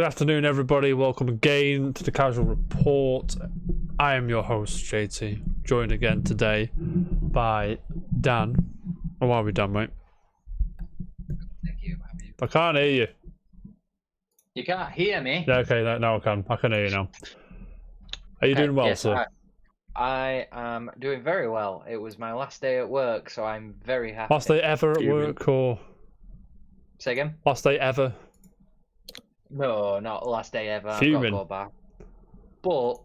Good afternoon, everybody. Welcome again to the Casual Report. I am your host, JT, joined again today by Dan. How are we, Dan, mate? Thank you. How are you? I can't hear you. You can't hear me? Yeah, okay, now I can. I can hear you now. Are you doing well, yes, sir? I am doing very well. It was my last day at work, so I'm very happy. Last day ever at work, or Say again? last day ever? No, not last day ever. Fuming. I've got to go back. But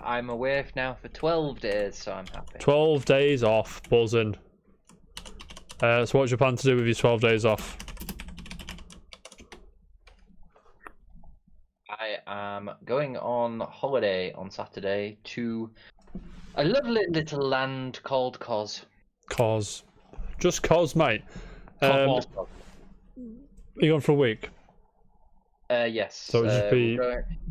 I'm away now for 12 days, so I'm happy. 12 days off, buzzing. So what's your plan to do with your 12 days off? I am going on holiday on Saturday to a lovely little land called Cos. Just cause, mate. Are you going for a week? Yes. So it'll just be...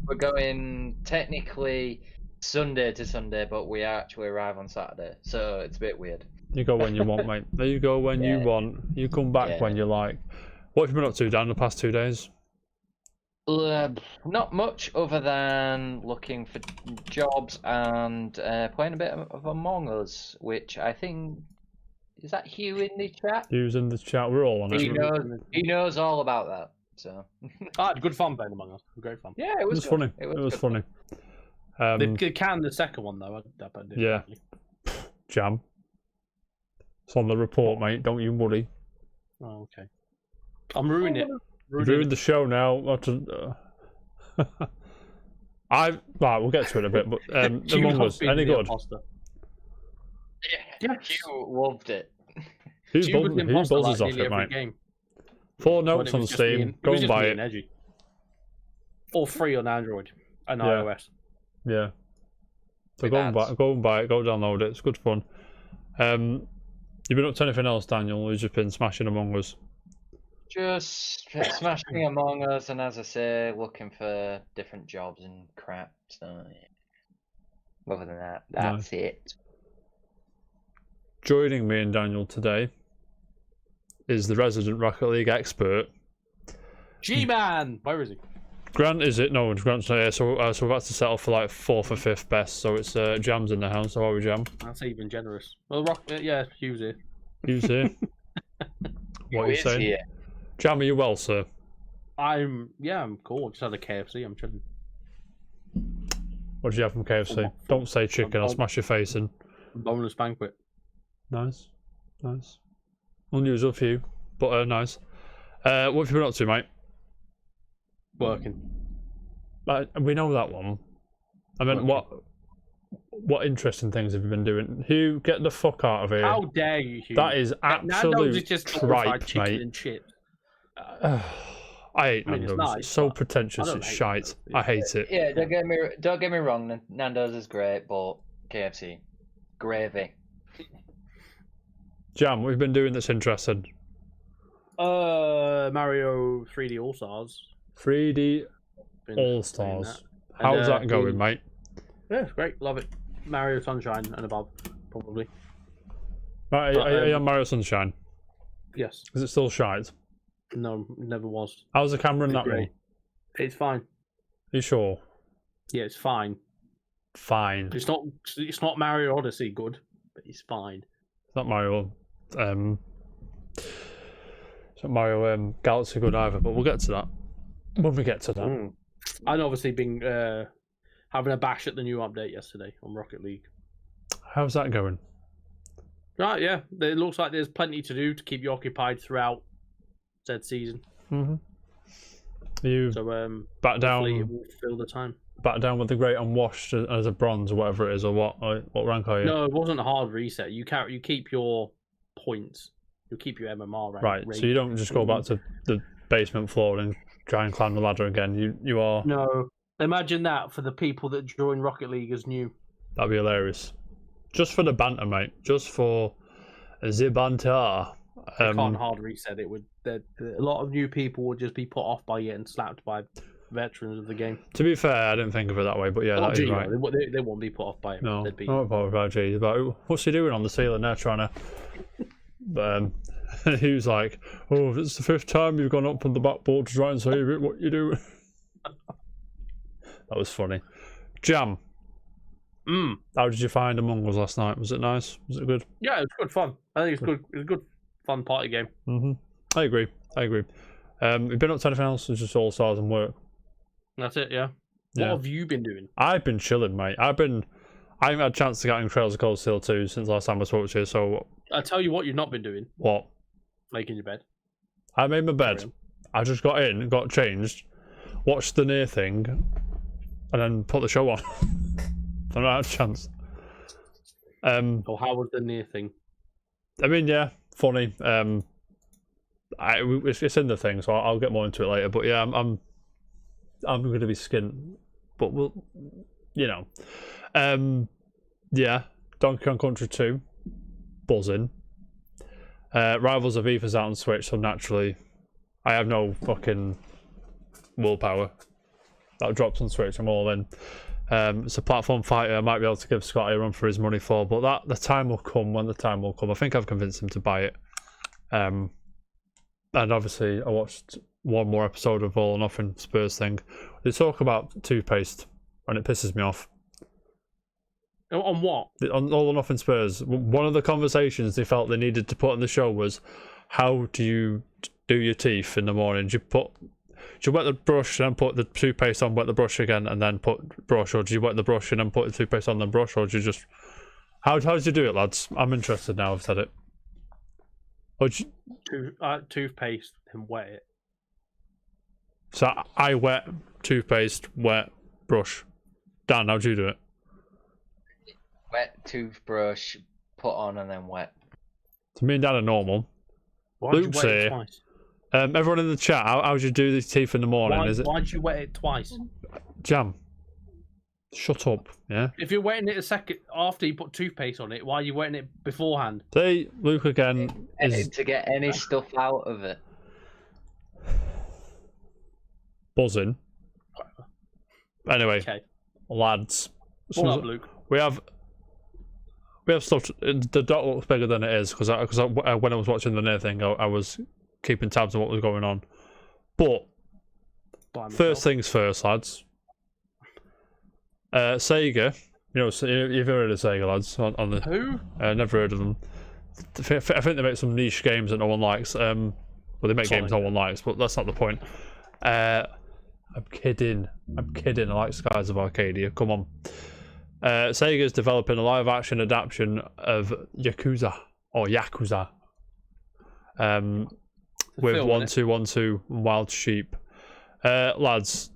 we're going technically Sunday to Sunday, but we actually arrive on Saturday, so it's a bit weird. You go when you want, mate. There you go when you want. You come back when you like. What have you been up to, Dan, the past 2 days? Not much other than looking for jobs and playing a bit of Among Us, which I think... Is that Hugh in the chat? Hugh's in the chat. We're all on it. He knows all about that. So. I had good fun playing Among Us. Great fun. Yeah, it was funny. It was funny. They canned the second one though. Yeah. Jam. It's on the report, mate. Don't you worry. Oh, okay. I'm ruining it. Ruined the show now. Right, we'll get to it in a bit. But Among Us, any good? Yeah, Hugh loved it. Who buzzes off it, mate? Game. 4 notes on Steam. Go and buy it. Or free on Android and iOS. Yeah. So go and buy it. Go download it. It's good fun. You've been up to anything else, Daniel? Or you've just been smashing Among Us? Just smashing Among Us, and as I say, looking for different jobs and crap. So, yeah. Other than that, that's it. Joining me and Daniel today is the resident Rocket League expert, G-Man. Where is he? Grant. Is it? No, Grant's not here. So we've had to settle for like 4th or 5th best. So it's Jam's in the house. How are we, Jam? That's even generous. Well, Hugh's here. Hugh's here. What are you saying? Here? Jam, are you well, sir? I'm cool. Just had a KFC. I'm chilling. What did you have from KFC? Don't say chicken. I'll smash your face in. Boneless banquet. Nice. Unusual for you, but nice. What have you been up to, mate? Working. We know that one. I mean, what interesting things have you been doing? Hugh, get the fuck out of here. How dare you, Hugh? That is absolute tripe, chicken mate. And chips. I hate Nando's. It's nice, it's so pretentious. It's shite. I hate it. Yeah, don't get me wrong. Nando's is great, but KFC, gravy. Jam, what have you been doing that's interesting? Mario 3D All Stars. 3D All Stars. How's that going, mate? Yeah, it's great. Love it. Mario Sunshine and above, probably. Are you on Mario Sunshine? Yes. Is it still shite? No, it never was. How's the camera in that one? It's fine. Are you sure? Yeah, it's fine. Fine. It's not Mario Odyssey good, but it's fine. It's not Mario. It's not Mario Galaxy good either, but we'll get to that when we get to that. I'd obviously been having a bash at the new update yesterday on Rocket League. How's that going? Right, yeah. It looks like there's plenty to do to keep you occupied throughout said season. You back down? It will fill the time. Back down with the great unwashed as a bronze or whatever it is, or what? What rank are you? No, it wasn't a hard reset. You keep your points. You keep your MMR rank. Right, so you don't just go back to the basement floor and try and climb the ladder again. You are. No, imagine that for the people that join Rocket League as new. That'd be hilarious. Just for the banter, mate. Just for the banter. You can't hard reset it. A lot of new people would just be put off by it and slapped by veterans of the game. To be fair, I didn't think of it that way, but yeah, that is right. They won't be put off by it. No, not bothered about G. But what's he doing on the ceiling there, trying to And he was like, "Oh, it's the 5th time you've gone up on the backboard to try and save it. What you doing?" That was funny. Jam. How did you find Among Us last night? Was it nice? Was it good? Yeah, it was good fun. I think it's good. It's a good, fun party game. I agree. You've been up to anything else? It's just All Stars and work. That's it. Yeah. Yeah. What have you been doing? I've been chilling, mate. I haven't had a chance to get in Trails of Cold Steel 2 since last time I spoke to you. So I tell you what, you've not been doing. what? Making your bed. I made my bed. I just got in, got changed, watched the near thing, and then put the show on. I don't have a chance. Or how was the near thing? I mean, yeah, funny. It's in the thing, so I'll get more into it later. But yeah, I'm going to be skint, but we'll, yeah. Donkey Kong Country 2, buzzing. Rivals of Eva's out on Switch, so naturally, I have no fucking willpower. That drops on Switch, I'm all in. It's a platform fighter I might be able to give Scotty a run for his money for, but the time will come when the time will come. I think I've convinced him to buy it. And obviously, I watched one more episode of All or Nothing Spurs thing. They talk about toothpaste, and it pisses me off. On what? On All or Nothing Spurs. One of the conversations they felt they needed to put on the show was, how do you do your teeth in the morning? Do you wet the brush and then put the toothpaste on, wet the brush again, and then put brush? Or do you wet the brush and then put the toothpaste on, then brush? Or do you just... How do you do it, lads? I'm interested now, I've said it. Or do you... Toothpaste and wet it. So I wet, toothpaste, wet, brush. Dan, how do you do it? Wet toothbrush, put on, and then wet. So me and Dan are normal. Why'd you Luke's wet it here. twice? Everyone in the chat, how do you do the teeth in the morning? Why'd you wet it twice? Jam. Shut up, yeah? If you're wetting it a second after you put toothpaste on it, why are you wetting it beforehand? See, Luke again is To get any stuff out of it. buzzing. Anyway, Okay. lads. What up, Luke? We have stuff. The dot looks bigger than it is because when I was watching the near thing, I was keeping tabs on what was going on. But first things first, lads. Sega, you've heard of Sega, lads. On the Who? never heard of them. I think they make some niche games that no one likes. Well, they make games no one likes, but that's not the point. I'm kidding. I like Skies of Arcadia. Come on. Sega's developing a live-action adaptation of Yakuza with film, 1212 and Wild Sheep. Lads,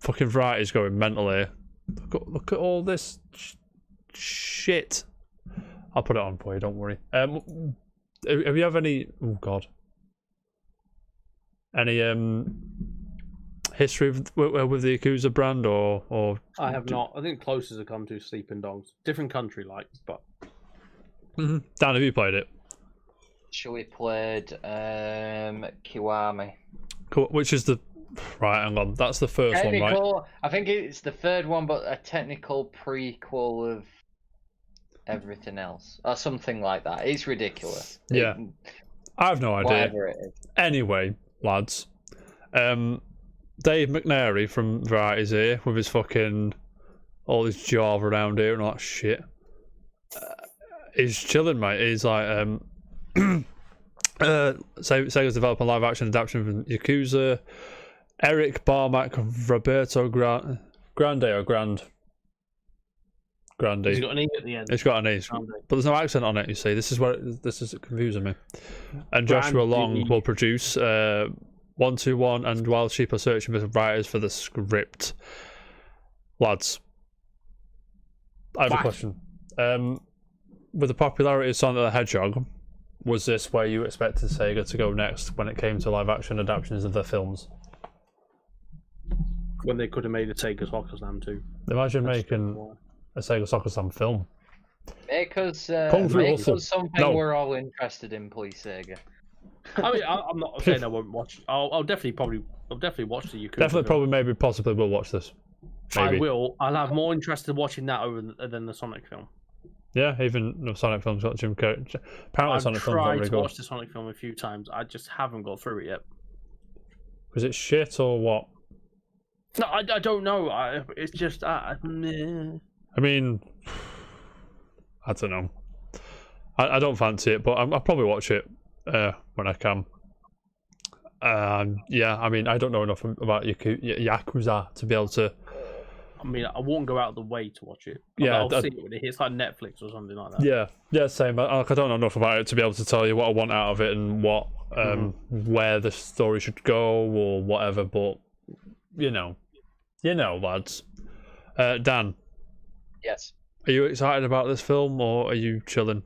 fucking Variety's going mental here. Look at all this shit. I'll put it on for you, don't worry. Have you have any... Oh, God. Any history with the Yakuza brand, or... I have not. I think closest I come to Sleeping Dogs. Different country, but... Dan, have you played it? Shall we played Kiwami? Cool. Which is the... Right, hang on. That's the first one, right? I think it's the third one, but a technical prequel of everything else. Or something like that. It's ridiculous. Yeah. I have no idea. Whatever it is. Anyway, lads. Dave McNary from Variety's here with his fucking... all his Java around here and all that shit. He's chilling, mate. He's like... Sega's developing a live-action adaptation from Yakuza. Eric Barmack, Roberto Grande or Grand? Grande. He's got an E at the end. It's got an E, but there's no accent on it. You see, this is confusing me. And Joshua Long will produce 121 and Wild Sheep are searching for writers for the script. Lads, I have a question. With the popularity of Sonic the Hedgehog, was this where you expected Sega to go next when it came to live-action adaptations of their films? When they could have made a Sega Soccer Slam too. Imagine making a Sega Soccer Slam film. Make us something we're all interested in, please, Sega. I mean, I'm not saying I won't watch. I'll definitely watch the Yakuza. Definitely, probably, maybe, possibly will watch this. Maybe. I will. I'll have more interest in watching that than the Sonic film. Yeah, even the Sonic films got Jim Carrey. Apparently, I've Sonic films not tried very to good. watch the Sonic film a few times. I just haven't got through it yet. Was it shit or what? No, I don't know. It's just meh. I mean, I don't know. I don't fancy it, but I'll probably watch it when I can. Yeah, I mean, I don't know enough about Yakuza to be able to. I mean, I won't go out of the way to watch it. Yeah, I'll see it when it hits like Netflix or something like that. Yeah, same. I don't know enough about it to be able to tell you what I want out of it and what where the story should go or whatever. But you know, lads. Dan, Yes. are you excited about this film or are you chilling?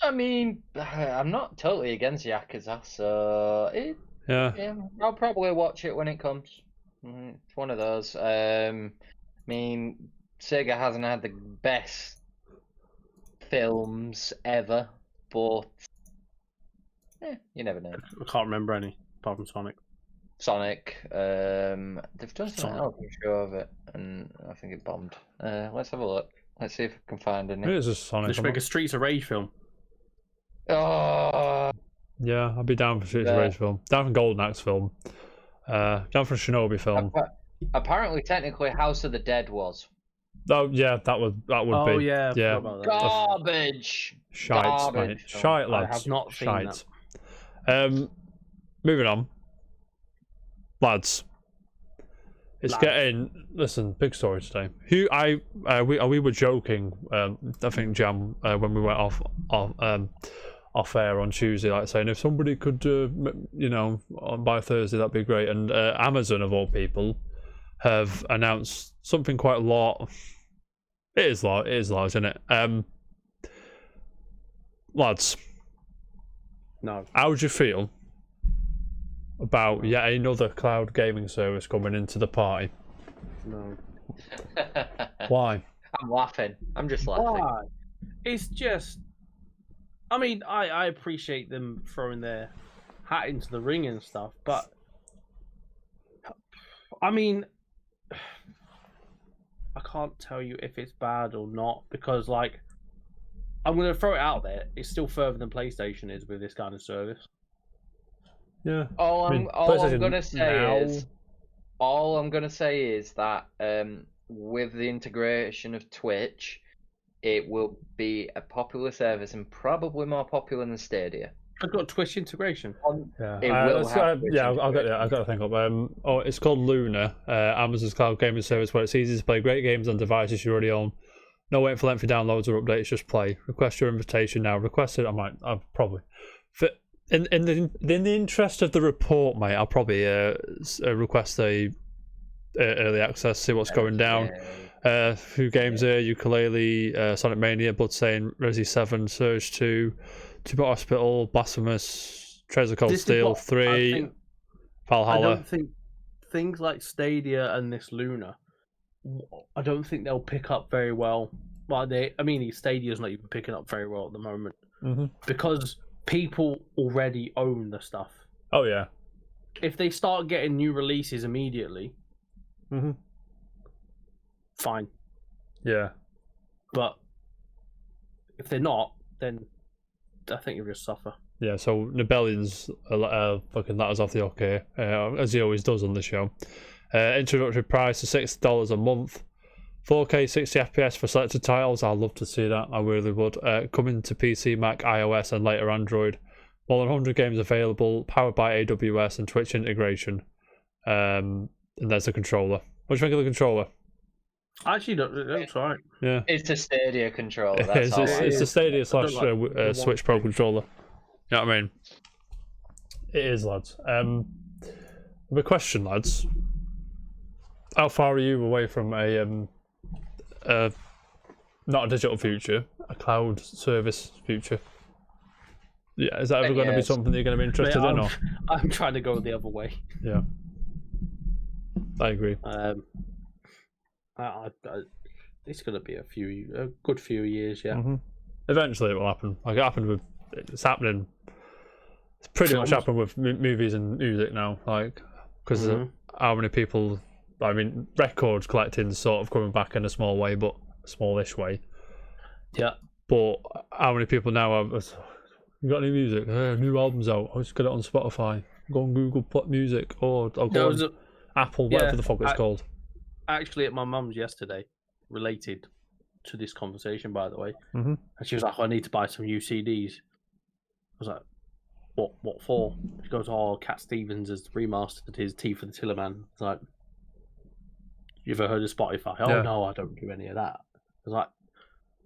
I mean, I'm not totally against Yakuza, so Yeah. I'll probably watch it when it comes. It's one of those. I mean, Sega hasn't had the best films ever, but you never know. I can't remember any apart from Sonic. Sonic, they've done something Sonic. else, I'm sure of it, and I think it bombed. Let's have a look. Let's see if I can find It any. is just Sonic. They should make a Streets of Rage film. Oh, Yeah, I'd be down for Streets of Yeah. Rage film. Down for Golden Axe film. Down for a Shinobi film. apparently, technically, House of the Dead was Oh yeah, that would Oh be yeah, I yeah. forgot about that. garbage. Shite, mate. Garbage. Shite, I lads. have not seen Shite. Moving on, lads. It's Lads. getting. Listen, big story today. We were joking. I think Jam when we went off air on Tuesday, like saying if somebody could, by Thursday that'd be great. And Amazon of all people have announced something quite large. It is large, isn't it? Lads, No. how would you feel about yet another cloud gaming service coming into the party? No. Why? I'm laughing. I'm just laughing. Why? It's just. I mean, I appreciate them throwing their hat into the ring and stuff, but I mean, I can't tell you if it's bad or not because, like, I'm going to throw it out there. It's still further than PlayStation is with this kind of service. Yeah. All I mean, I'm PlayStation gonna say now- is, all I'm gonna say is that with the integration of Twitch, it will be a popular service and probably more popular than Stadia. I've got Twitch integration. Yeah, It will have Twitch I'll get the thing up. It's called Luna, Amazon's cloud gaming service, where it's easy to play great games on devices you already own. No waiting for lengthy downloads or updates, just play. Request your invitation now. Request it. I'll probably. In the interest of the report, mate, I'll probably request a early access, see what's going down. Few games here: Ukulele, Sonic Mania, Bloodstained, Resi 7, Surge 2, Two-Bit Hospital, Blasphemous, Treasure Cold This is Steel what I 3, think- I Valhalla. don't think things like Stadia and this Luna, I don't think they'll pick up very well. Well, Stadia's not even picking up very well at the moment Mm-hmm. because people already own the stuff. Oh yeah. If they start getting new releases immediately, Mm-hmm. fine. Yeah. But if they're not, then I think you'll just suffer. Yeah, so Nebellions fucking let us off the okay, as he always does on the show. Introductory price of $6 a month. 4K 60 FPS for selected titles. I'd love to see that. I really would. Coming to PC, Mac, iOS, and later Android. More than 100 games available. Powered by AWS and Twitch integration. And there's the controller. What do you think of the controller? Actually, that's right. Yeah. It's a Stadia controller. That's it's all. it's the Stadia / like Switch Pro controller. You know what I mean? It is, lads. The question, lads. How far are you away from a not a digital future, a cloud service future? Yeah, is that ever going to be Yes. something that you're going to be interested in? Or I'm trying to go the other way. yeah, I agree. It's going to be a good few years, yeah. Mhm. Eventually, it will happen. Like it happened with, it's happening. It's pretty much Films. happened with movies and music now. Like because Mhm. how many people? I mean, record collecting's sort of coming back in a small way, but a smallish way. Yeah. But how many people now have? You got any music? New albums out. I'll just get it on Spotify. Go on Google Play Music, or I'll go on Apple, whatever the fuck it's called. Actually, at my mum's yesterday, related to this conversation, by the way, Mhm. and she was like, "I need to buy some new CDs." I was like, "What for?" She goes, "Oh, Cat Stevens has remastered his Tea for the Tillerman." It's like, "You ever heard of Spotify?" Yeah. Oh no, I don't do any of that. I was like,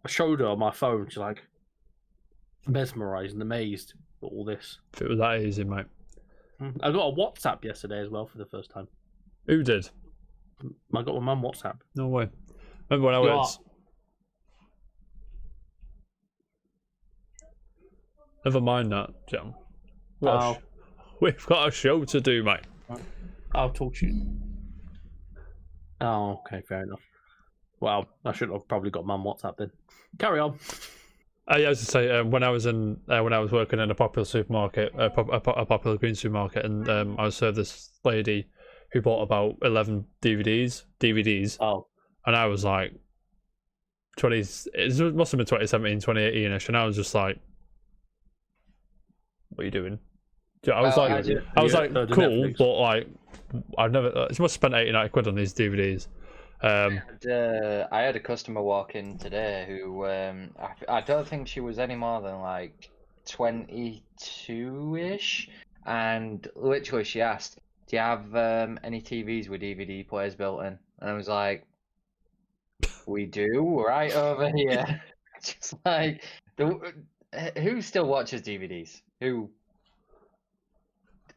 I showed her on my phone. She's like, mesmerised and amazed at all this. If it was that easy, mate. I got a WhatsApp yesterday as well for the first time. Who did? I got my mum WhatsApp. No way. Remember when I went? Never mind that, Jam. We've got a show to do, mate. I'll talk to you. Oh, okay, fair enough. Well, I should have probably got mum WhatsApp then. Carry on. Yeah, as I say, when I was working in a popular supermarket, a popular green supermarket, and I was served this lady who bought about 11 DVDs, Oh, and I was like, it must have been 2017, 2018ish, and I was just like, what are you doing? I was Well, like, I I was like, the cool, Netflix. but like, I've never. She must have spent 80-90 quid on these DVDs. I had a customer walk in today who I don't think she was any more than like 22-ish, and literally she asked, "Do you have any TVs with DVD players built in?" And I was like, "We do, right over here." Just like, who still watches DVDs? Who?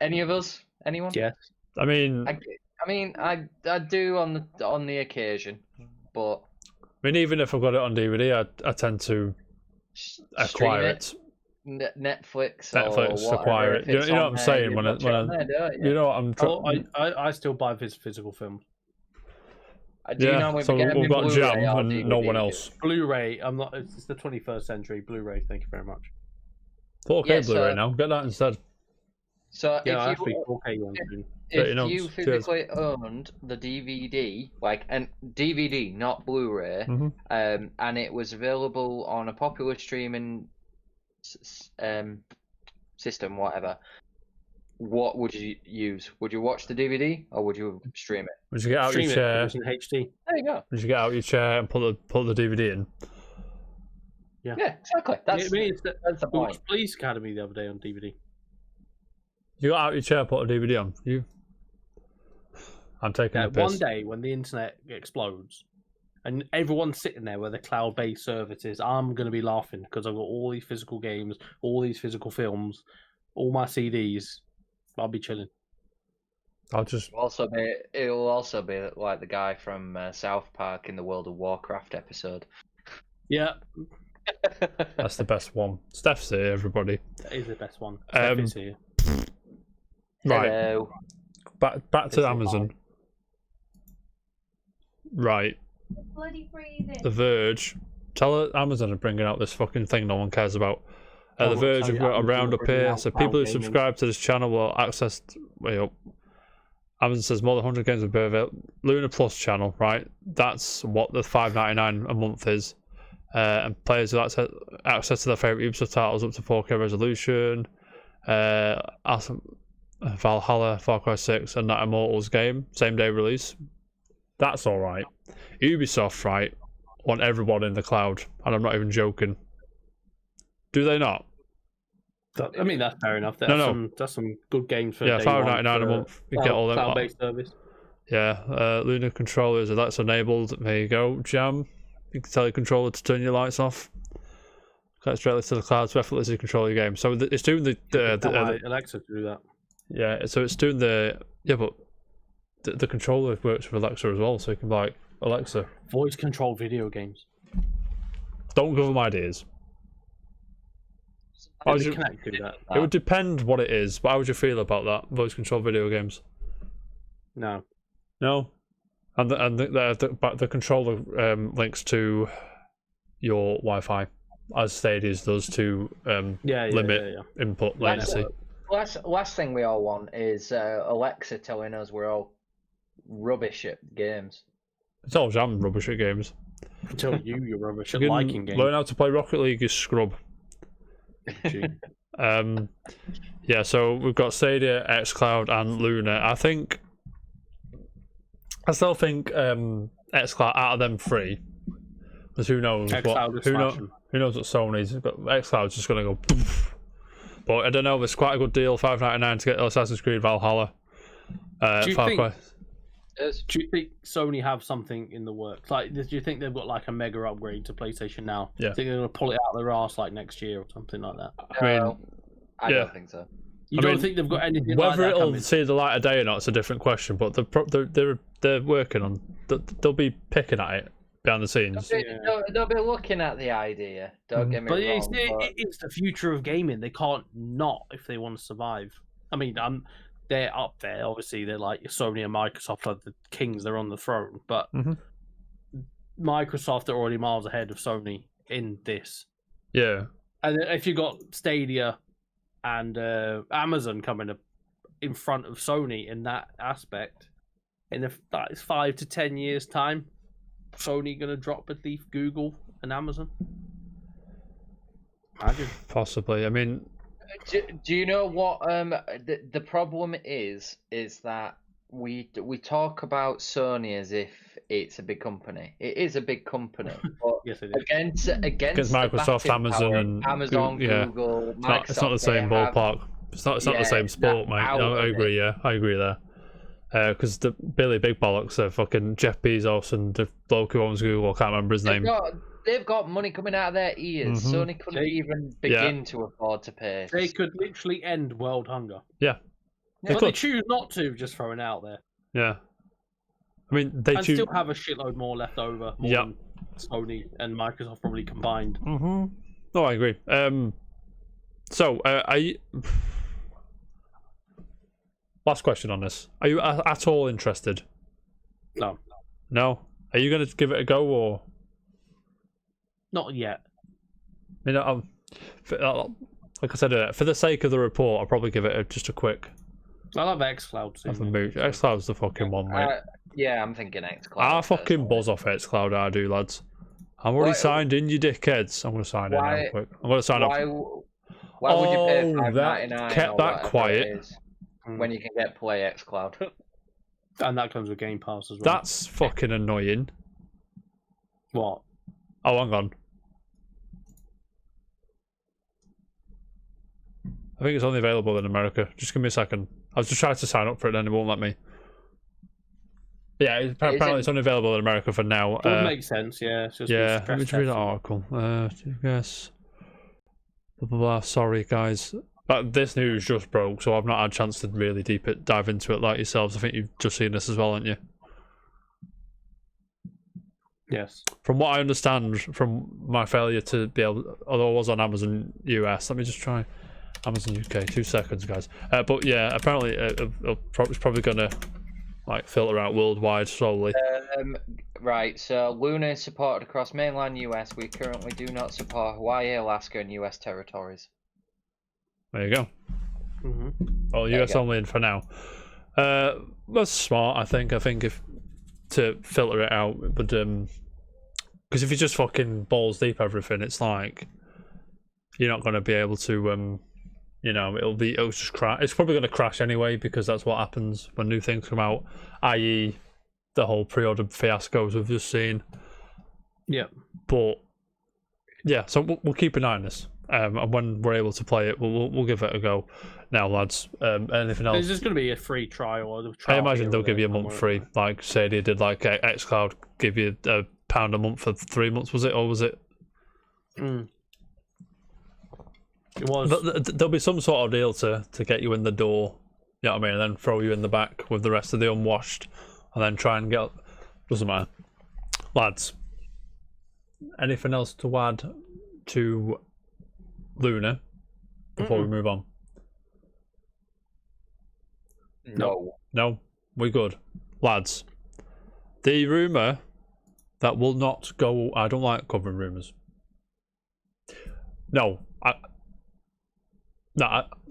Any of us? Anyone? yes. I mean, I mean, I do on the occasion, but even if I've got it on DVD, I tend to stream acquire it. Netflix Netflix, or whatever, acquire it. if You know it's what on I'm there, saying you when watch it on there, don't you? you know what I'm Oh, trying. I still buy physical films. Do you Yeah, normally so get them we've in got Blu-ray Jam or and no DVD? one else. Blu-ray. I'm not. It's the 21st century. Blu-ray. Thank you very much. 4K Yeah, Blu-ray so- now. Get that instead. So Yeah, if actually, you 4K one soon. Thirty if notes. you Cheers. physically owned the DVD, like and DVD, not Blu-ray, Mhm. and it was available on a popular streaming system, whatever, what would you use? Would you watch the DVD or would you stream it? Would you get out Stream your it, chair? 'cause it's in HD. There you go. Would you get out your chair and put the DVD in? Yeah, exactly. That's I mean, it's the, that's the we point. watched Police Academy the other day on DVD. You got out your chair, put a DVD on. I'm taking a piss. One day when the internet explodes and everyone's sitting there with the cloud-based services, I'm going to be laughing because I've got all these physical games, all these physical films, all my CDs. I'll be chilling. I'll just. It'll also be like the guy from South Park in the World of Warcraft episode. Yeah, That's the best one. Steph's here, everybody. that is the best one. Um, Steph is here. Right. Hello. Back to This is Amazon. Right. Bloody breathing. The Verge. Tell Amazon are bringing out this fucking thing no one cares about. The Oh, Verge so have got a Amazon round are up bringing here. out So cloud people who gaming. subscribe to this channel will access. Wait up. Amazon says more than 100 games will be available. Luna Plus channel, right? That's what the $5.99 a month is. And players will access to their favourite Ubisoft titles up to 4K resolution. Valhalla, Far Cry 6, and that Immortals game, same day release. That's alright. Ubisoft, right, want everyone in the cloud, and I'm not even joking. Do they not? I mean, that's fair enough. That's some good games for Yeah, day one $5.99 a for month. You get all them. cloud-based service. Yeah, Luna controllers, that's enabled. There you go, Jam. You can tell your controller to turn your lights off. Connect directly to the cloud to effortlessly control your game. So it's doing Tell my Alexa to do that. yeah. So it's doing but the controller works with Alexa as well. So you can be like, Alexa, Voice controlled video games. don't give them ideas. How would They you- connect to that. It would depend what it is, but how would you feel about that voice control video games? No. No, and the controller links to your Wi-Fi, as Stadia's does to limit input latency. Last thing we all want is Alexa telling us we're all rubbish at games. It's all Jam rubbish at games. Until you're rubbish at Fucking liking games. learn how to play Rocket League, you scrub. Gee. Yeah, so we've got Stadia, xCloud, and Luna. I still think xCloud out of them three, because who knows xCloud is smashing. who knows what Sony's got. xCloud's just gonna go poof. But I don't know, it's quite a good deal, $5.99 to get Assassin's Creed Valhalla. Do you Far think- Cry. Do you think Sony have something in the works? Like, do you think they've got like a mega upgrade to PlayStation now? Yeah. Do you think they're gonna pull it out of their arse like next year or something like that? I mean, No, I yeah. don't think so. You I don't mean, think they've got anything whether like that it'll coming? see the light of day or not, it's a different question. But they're working on. They'll be picking at it behind the scenes. They'll be looking at the idea. Don't get me But wrong. it's the future of gaming. They can't not if they want to survive. I mean, they're up there. Obviously, they're like Sony and Microsoft are the kings. They're on the throne. But Mhm. Microsoft are already miles ahead of Sony in this. Yeah. And if you got Stadia and Amazon coming up in front of Sony in that aspect, in that is 5 to 10 years time, Sony gonna drop beneath Google and Amazon. Imagine. Possibly. I mean, Do you know what the problem is that we talk about Sony as if it's a big company. It is a big company, but Yes, it is. against Microsoft, the Amazon, power, and Amazon, yeah. Google, it's not the Microsoft, same they have- ballpark. It's not Yeah, the same sport, that mate. out I of agree. Yeah, I agree there. Because the Billy Big Bollocks are fucking Jeff Bezos and the bloke who owns Google. I can't remember his name. They've got money coming out of their ears. Mhm. Sony couldn't even begin to afford to pay. They could literally end world hunger. Yeah. They But they could. choose not to, just throwing it out there. Yeah. I mean, they And choose. still have a shitload more left over. More Yeah. than Sony and Microsoft probably combined. Mm-hmm. No, I agree. So, last question on this. Are you at all interested? No, No? Are you going to give it a go, or? not yet. I mean, like I said, for the sake of the report, I'll probably give it just a quick I love xCloud have a soon. move. xCloud's the fucking one, mate. Yeah, I'm thinking xCloud. I fucking buzz off xCloud, I do, lads. I'm already Why- signed in, you dickheads. I'm going to sign in Why- now quick. I'm going to sign up. Why would you pay Oh, that $5.99 kept or that whatever quiet. it is when you can get Play xCloud? And that comes with Game Pass as well. That's fucking annoying. What? Oh, hang on. I think it's only available in America. Just give me a second. I was just trying to sign up for it and it won't let me. Yeah, apparently it's only available in America for now. It would make sense, yeah. It's just Yeah, stress let me just read that testing. article. Yes. Blah, blah, blah. Sorry, guys. This news just broke, so I've not had a chance to really dive into it like yourselves. I think you've just seen this as well, haven't you? Yes. From what I understand from my failure to be able, although I was on Amazon US, let me just try Amazon UK. 2 seconds, guys. But yeah, apparently it's probably gonna like filter out worldwide slowly. Right, so Luna is supported across mainland US. We currently do not support Hawaii, Alaska, and US territories. There you go. hmm Well, There you US go. only in for now. That's smart, I think. I think if to filter it out, but because if you just fucking balls deep everything, it's like you're not going to be able to, it'll just crash. It's probably going to crash anyway because that's what happens when new things come out, i.e., the whole pre-order fiascos we've just seen. Yeah. But yeah, so we'll keep an eye on this. And when we're able to play it, we'll give it a go. Now, lads, anything else? There's just going to be a free trial. Or I imagine they'll give you a month free, like Stadia did, like xCloud give you £1 a month for 3 months, was it? Or was it? Mm. It was. There'll be some sort of deal to get you in the door, you know what I mean, and then throw you in the back with the rest of the unwashed, and then try and get. Doesn't matter. Lads, anything else to add to Luna before we move on? No. No, we're good. Lads, the rumour that will not go. I don't like covering rumours. No, I'm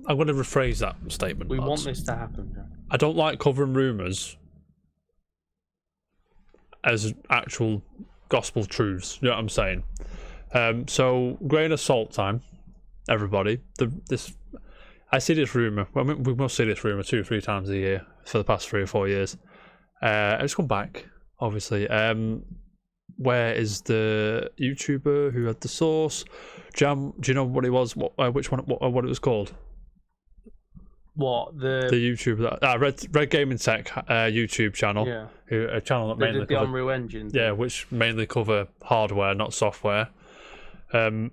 going to rephrase that statement. We lads. want this to happen. Jack. I don't like covering rumours as actual gospel truths. You know what I'm saying? So grain of salt time, everybody. I see this rumor. Well, we must see this rumor 2 or 3 times a year for the past 3 or 4 years. It's come back, obviously. Where is the YouTuber who had the source? Jam, do you know what it was? What it was called? What The YouTuber that Red Gaming Tech YouTube channel. Yeah. A channel that They mainly did the cover, Unreal Engine. yeah, which mainly cover hardware, not software. They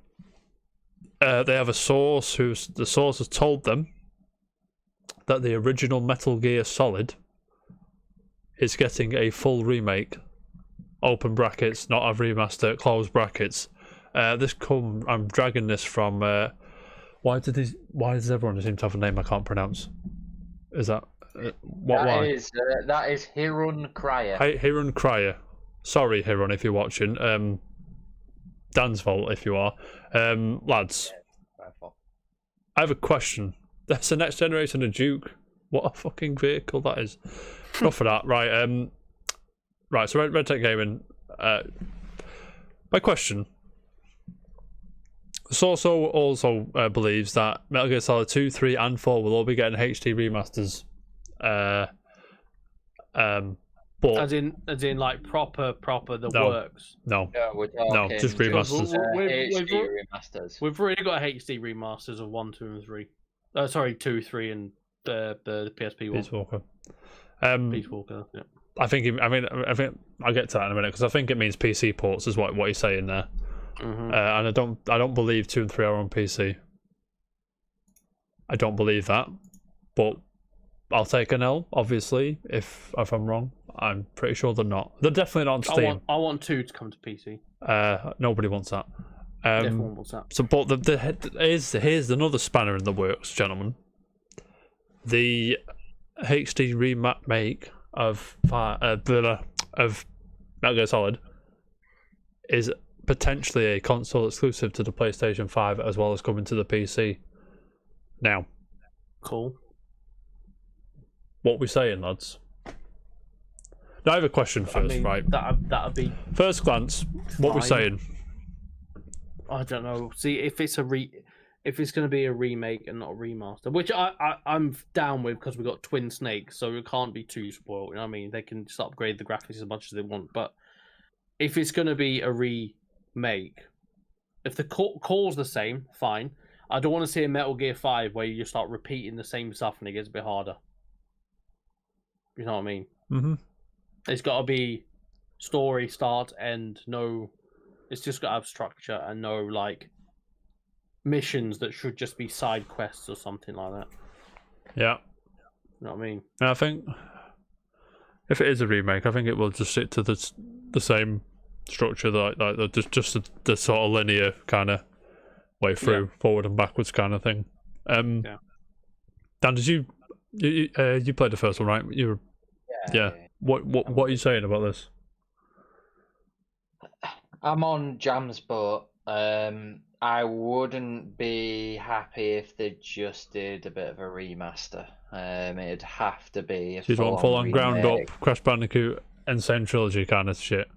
have a source the source has told them that the original Metal Gear Solid is getting a full remake. Open brackets, not a remaster, close brackets. I'm dragging this from why does everyone seem to have a name I can't pronounce? Is that why? That is Hirun Cryer. Hirun Cryer. Sorry, Hirun, if you're watching. Dan's fault if you are. Lads, I have a question. That's the next generation of Duke. What a fucking vehicle that is. Enough for that. Right. Right. So Red Tech Gaming. My question. Source also believes that Metal Gear Solid 2, 3, and 4 will all be getting HD remasters. But as in like proper the No. works. no, We're talking just remasters. HD remasters. We've already got HD remasters of 1, 2, and 3. Sorry, 2, 3, and the PSP one. Peace Walker. Peace Walker. Yeah. I think I'll get to that in a minute because I think it means PC ports is what he's saying there. Mm-hmm. And I don't believe 2 and 3 are on PC. I don't believe that, but I'll take an L. Obviously, if I'm wrong, I'm pretty sure they're not. They're definitely not on Steam. I want 2 to come to PC. Nobody wants that. Everyone wants that. So, but here's another spanner in the works, gentlemen. The HD remake of Metal Gear Solid is potentially a console exclusive to the PlayStation 5 as well as coming to the PC. Now, Cool. what we saying, lads? Now I have a question first, right? That'd be. First glance, what we Fine. saying? I don't know. See, if it's if it's going to be a remake and not a remaster, which I'm down with because we've got Twin Snakes, so it can't be too spoiled. You know what I mean? They can just upgrade the graphics as much as they want. But if it's going to be a remake, if the core's the same, fine. I don't want to see a Metal Gear 5 where you just start repeating the same stuff and it gets a bit harder. You know what I mean? Mm-hmm. It's got to be story, start, end, no... It's just got to have structure and no, like, missions that should just be side quests or something like that. Yeah. You know what I mean? And I think if it is a remake, I think it will just stick to the same structure, like just the sort of linear kind of way through, forward and backwards kind of thing. Yeah. Dan, did you played the first one, right? Yeah. What are you saying about this? I'm on Jam's boat. I wouldn't be happy if they just did a bit of a remaster. It'd have to be a So you want full on ground remake. up Crash Bandicoot Insane Trilogy kind of shit?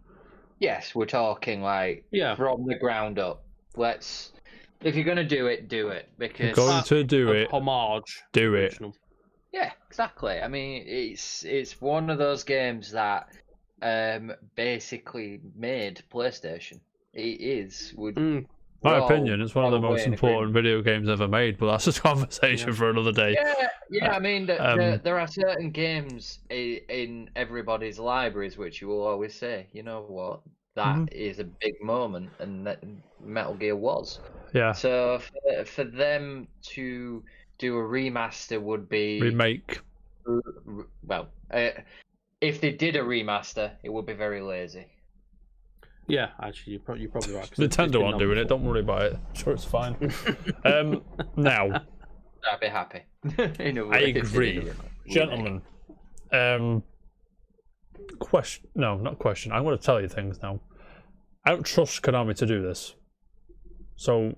Yes, we're talking like from the ground up. If you're gonna do it, do it because Going to do it. Homage. Do it. Original. yeah, exactly. I mean, it's one of those games that basically made PlayStation. It is. My opinion, it's one of the most important video games ever made, but that's a conversation for another day. Yeah. I mean, there are certain games in everybody's libraries which you will always say, you know what, that is a big moment, and that Metal Gear was. Yeah. So for them to do a remaster would be Remake. well, if they did a remaster, it would be very lazy. Yeah, actually, you're probably right. 'cause Nintendo aren't doing it. Don't worry about it. I'm sure it's fine. Now, I'd be happy. In a I way, if they agree, did a remake. gentlemen. Question? No, not question. I'm going to tell you things now. I don't trust Konami to do this. So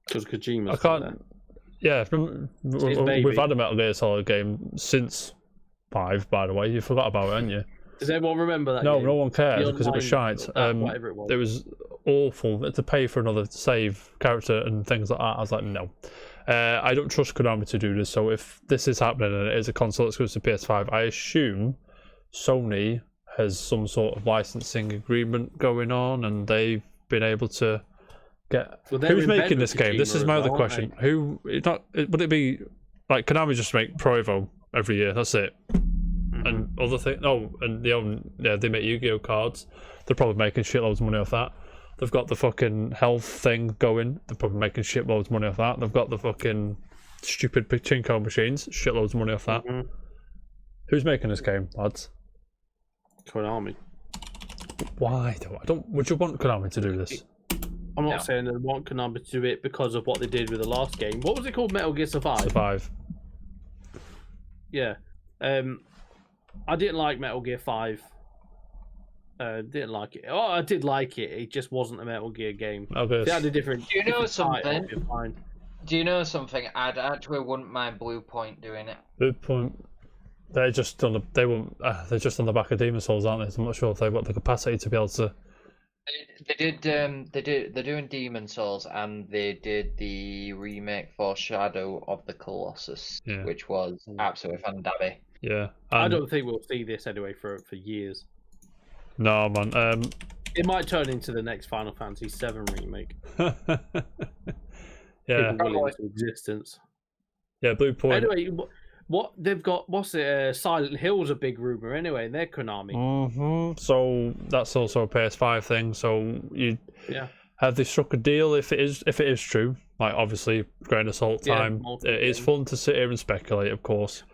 Because Kojima's I can't. Yeah, his baby. we've had a Metal Gear Solid game since 5, by the way. You forgot about it, haven't you? Does everyone remember that? No, game? no one cares The because it was online- shite. whatever it was. It was awful to pay for another save character and things like that. I was like, no. I don't trust Konami to do this. So if this is happening and it is a console exclusive PS5, I assume Sony has some sort of licensing agreement going on, and they've been able to get. Well, they're Who's in bed making with this game? This is Kojima my as other well, question. aren't Who? It's not. Would it be like Konami just make Pro Evo every year? That's it. they? And other thing, and they make Yu-Gi-Oh cards. They're probably making shitloads of money off that. They've got the fucking health thing going. They're probably making shitloads of money off that. They've got the fucking stupid pachinko machines. Shitloads of money off that. Mhm. Who's making this game, lads? Konami. Why though? I don't. Would you want Konami to do this? I'm not No. saying that I want Konami to do it because of what they did with the last game. What was it called? Metal Gear Survive. Survive. Yeah. I didn't like Metal Gear 5. Didn't like it. Oh, I did like it. It just wasn't a Metal Gear game. Okay. They had a different. Do you know different title, something? you're fine. Do you know something? I'd actually wouldn't mind Blue Point doing it. Good point. They're just on the. They won't. They're just on the back of Demon Souls, aren't they? So I'm not sure if they've got the capacity to be able to. They're doing Demon Souls, and they did the remake for Shadow of the Colossus, Yeah. which was absolutely fantastic. Yeah. I And- don't think we'll see this anyway for years. No, man. It might turn into the next Final Fantasy VII remake. Yeah. People will into existence. Yeah. Blue Point. Anyway, what they've got? What's it? Silent Hill's a big rumor anyway, and they're Konami. So that's also a PS5 thing. So you Yeah. have they struck a deal? If it is true, like obviously grain of salt Yeah, time. multiple It is things. fun to sit here and speculate, of course.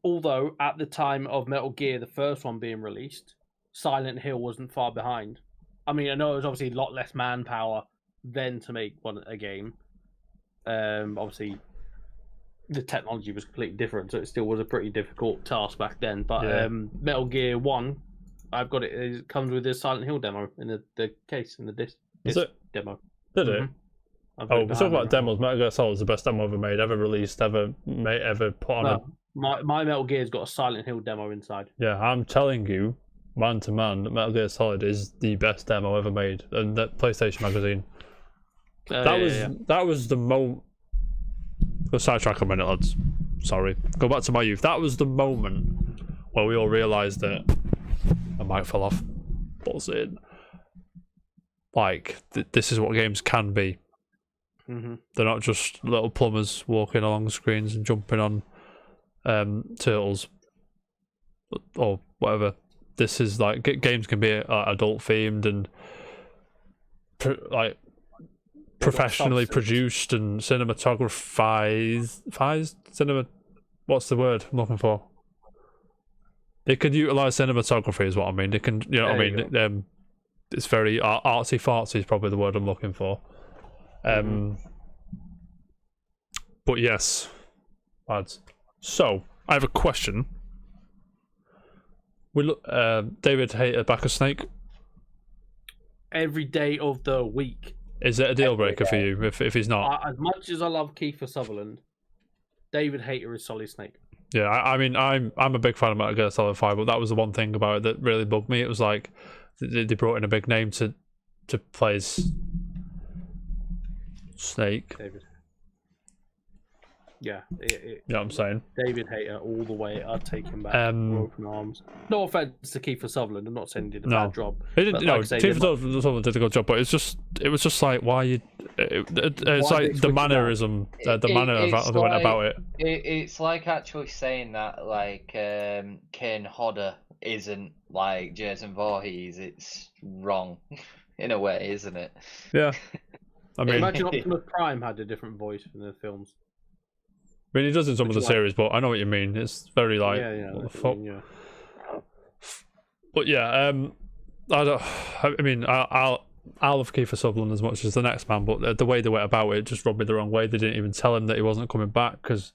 Although at the time of Metal Gear, the first one being released, Silent Hill wasn't far behind. I mean, I know it was obviously a lot less manpower then to make a game. Obviously, the technology was completely different, so it still was a pretty difficult task back then. But Yeah. Metal Gear 1, I've got it. It comes with this Silent Hill demo in the case in the disc Is it? demo. Did it? Mhm. I've got Oh, it we're behind talking me about right demos. Metal Gear Solid is the best demo ever made, ever released, ever put on. now. No, my Metal Gear's got a Silent Hill demo inside. Yeah, I'm telling you, man to man, that Metal Gear Solid is the best demo ever made. And that PlayStation Magazine. That was the moment. Go sidetrack a minute, lads. Sorry. Go back to my youth. That was the moment where we all realised that my mic fell off. Buzzing. Like this is what games can be. Mm-hmm. They're not just little plumbers walking along screens and jumping on turtles or whatever. This is like games can be adult themed and like professionally substance. produced and cinema. What's the word I'm looking for? They can utilize cinematography, is what I mean. They can, you know what I There you mean. It's very artsy fartsy is probably the word I'm looking for. But yes, lads. So I have a question. We look, David Hayter back a Snake. Every day of the week. Is it a deal breaker for you if he's not? As much as I love Kiefer Sutherland, David Hayter is Solid Snake. Yeah, I mean, I'm a big fan of Metal Gear Solid 5, but that was the one thing about it that really bugged me. It was like they brought in a big name to play as Snake. David. Yeah, You know what I'm saying? David Hayter all the way. I'd take him back. Um, Open arms. No offense to Kiefer Sutherland. I'm not saying he did a No. bad job. He didn't, But you know, like I say, Chief they Sutherland did a good job, but it was just like why you. It's Why like they the switch it up? mannerism, the manner of how It's they went like- about it. It's like actually saying that like Kane Hodder isn't like Jason Voorhees. It's wrong in a way, isn't it? Yeah, I mean, Imagine Optimus Prime had a different voice in the films. he does in some of the Which one? series, but I know what you mean. It's very like, yeah. what the that's fuck? what I mean, yeah. But yeah, I mean, I'll love Kiefer Sutherland as much as the next man, but the way they went about it just rubbed me the wrong way. They didn't even tell him that he wasn't coming back because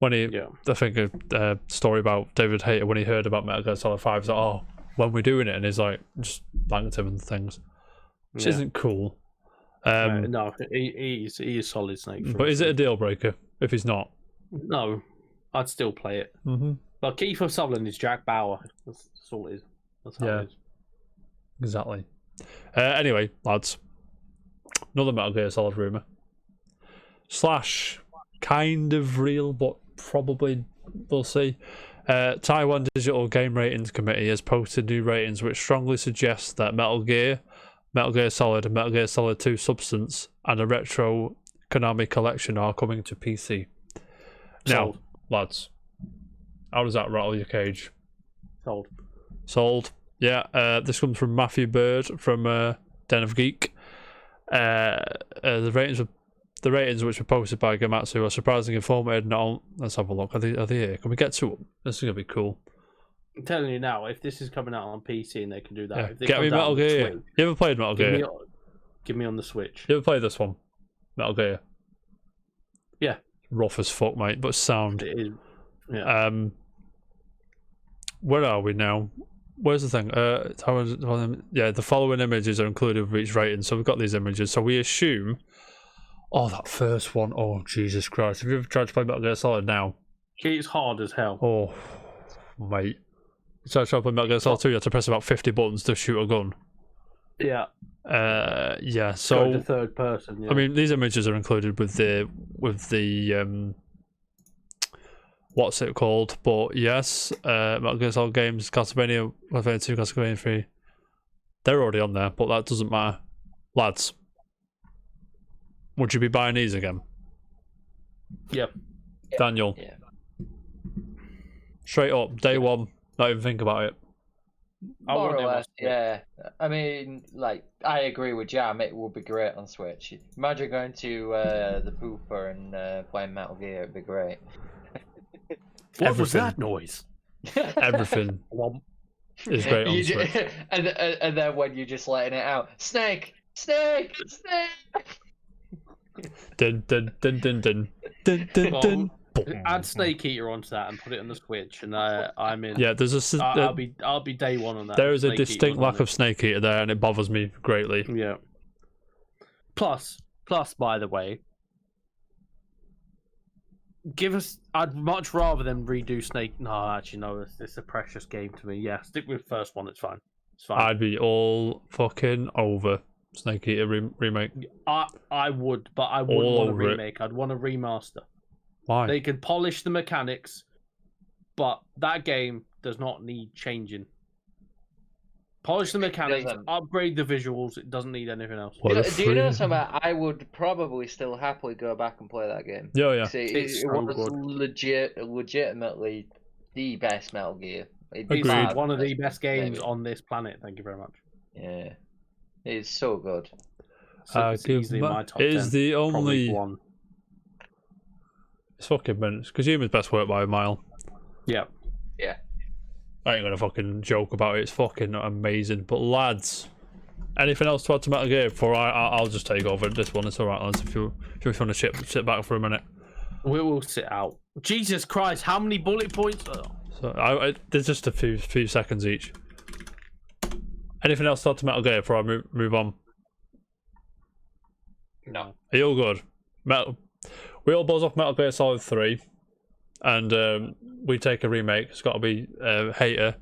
when he, Yeah. I think a story about David Hayter when he heard about Metal Gear Solid 5, he's like, oh, when we're doing it, and he's like, just blanked him and things, which Yeah. isn't cool. No, he is Solid Snake. But is it a deal breaker if he's not? No, I'd still play it. Mm-hmm. But Kiefer Sutherland is Jack Bauer. That's all it is. That's how Yeah. it is. Exactly. Anyway, lads, another Metal Gear Solid rumor. / kind of real, but probably we'll see. Taiwan Digital Game Ratings Committee has posted new ratings which strongly suggest that Metal Gear Solid, Metal Gear Solid 2 Substance, and a retro Konami collection are coming to PC. Now, Sold. lads, how does that rattle your cage? Sold. Sold. Yeah, this comes from Matthew Bird from Den of Geek. The ratings which were posted by Gamatsu are surprisingly informative. Not let's have a look. Are they here? Can we get to them? This is gonna be cool. I'm telling you now, if this is coming out on PC and they can do that, Yeah. if it Get me comes out Metal on the Gear. Switch, You ever played Metal Gear? give me on the Switch. You ever played this one? Metal Gear. Yeah. Rough as fuck, mate, but sound. It is. Yeah. Where are we now? Where's the thing? Yeah, the following images are included with each rating. So we've got these images. So we assume. Oh, that first one. Oh, Jesus Christ! Have you ever tried to play Metal Gear Solid now? It's hard as hell. Oh, mate. You tried to play Metal Gear Solid 2, you have to press about 50 buttons to shoot a gun. Yeah. Yeah. Go So to third person. Yeah. I mean, these images are included with the what's it called? But yes, Metal Gear Solid games, Castlevania 2, Castlevania 3, they're already on there, but that doesn't matter. Lads, would you be buying these again? Yep. Daniel? Yeah. Straight up, day one, not even think about it. I More want or them on less, Switch. yeah. I mean, like, I agree with Jam. It would be great on Switch. Imagine going to the Booper and playing Metal Gear. It'd be great. What was Everything. that noise? Everything Womp. is great on You Switch. and then when you're just letting it out, Snake, Snake, Snake. Dun dun dun dun dun dun dun Well, dun. Add Snake Eater onto that and put it on the Switch, and I'm in. Yeah, there's I'll be day one on that. there is a Snake Eater distinct was on lack of Snake Eater there, and it bothers me greatly. it. Yeah. Plus, by the way, give us. I'd much rather than redo Snake. No, actually, no. It's a precious game to me. Yeah, stick with the first one. It's fine. It's fine. I'd be all fucking over Snake Eater remake. I would, but I wouldn't All want a over it. remake. I'd want a remaster. Why? They could polish the mechanics, but that game does not need changing. Polish the mechanics, doesn't. upgrade the visuals. It doesn't need anything else. What a Do you know free- something? I would probably still happily go back and play that game. Yeah, yeah. See, It's it so was good. legitimately the best Metal Gear. It's Agreed. It's one of the best games maybe. on this planet. Thank you very much. Yeah, it's so good. So it's easily in my top 10. is the Probably only. one. It's fucking minutes. Kojima's best work by a mile. Yeah. I ain't gonna fucking joke about it. It's fucking amazing. But lads, anything else to add to Metal Gear before I'll just take over this one? It's alright, lads. If you want to sit back for a minute. We will sit out. Jesus Christ! How many bullet points? Oh. So there's just a few seconds each. Anything else to add to Metal Gear before I move on? No. Are you all good? We all buzz off Metal Gear Solid 3, and we take a remake. It's got to be Hater,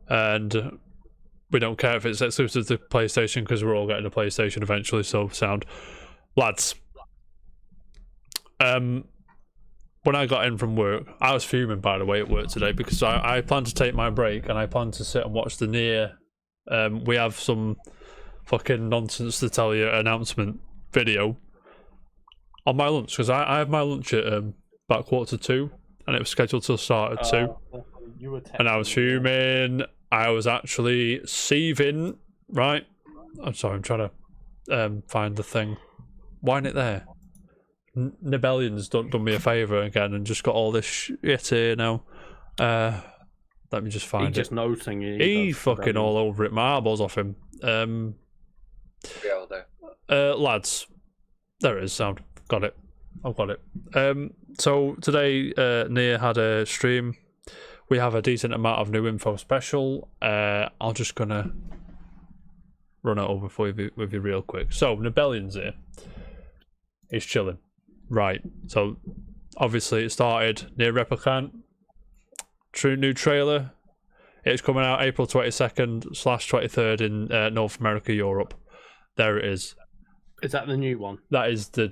and we don't care if it's exclusive to PlayStation because we're all getting a PlayStation eventually. So sound, lads. When I got in from work, I was fuming, by the way, at work today because I planned to take my break and I planned to sit and watch the Nier. We have some fucking nonsense to tell you announcement video on my lunch because I have my lunch at about 1:45 and it was scheduled to start at 2, You were and I was texting me. fuming. I was actually seething. Right, I'm sorry, I'm trying to find the thing. Why ain't it there? Nibellions done me a favour again and just got all this shit here now. Let me just He find just it. knows thing. He fucking all over it. My eyeballs off him. We all do. Lads, there it is. Sound. Got it. I've got it. So today, Nier had a stream. We have a decent amount of new info special. I'm just gonna run it over for you with you real quick. So Nibellions here. He's chilling. Right. So obviously it started Nier Replicant. new trailer. It's coming out April 22nd/23rd in North America, Europe. There it is. Is that the new one? That is the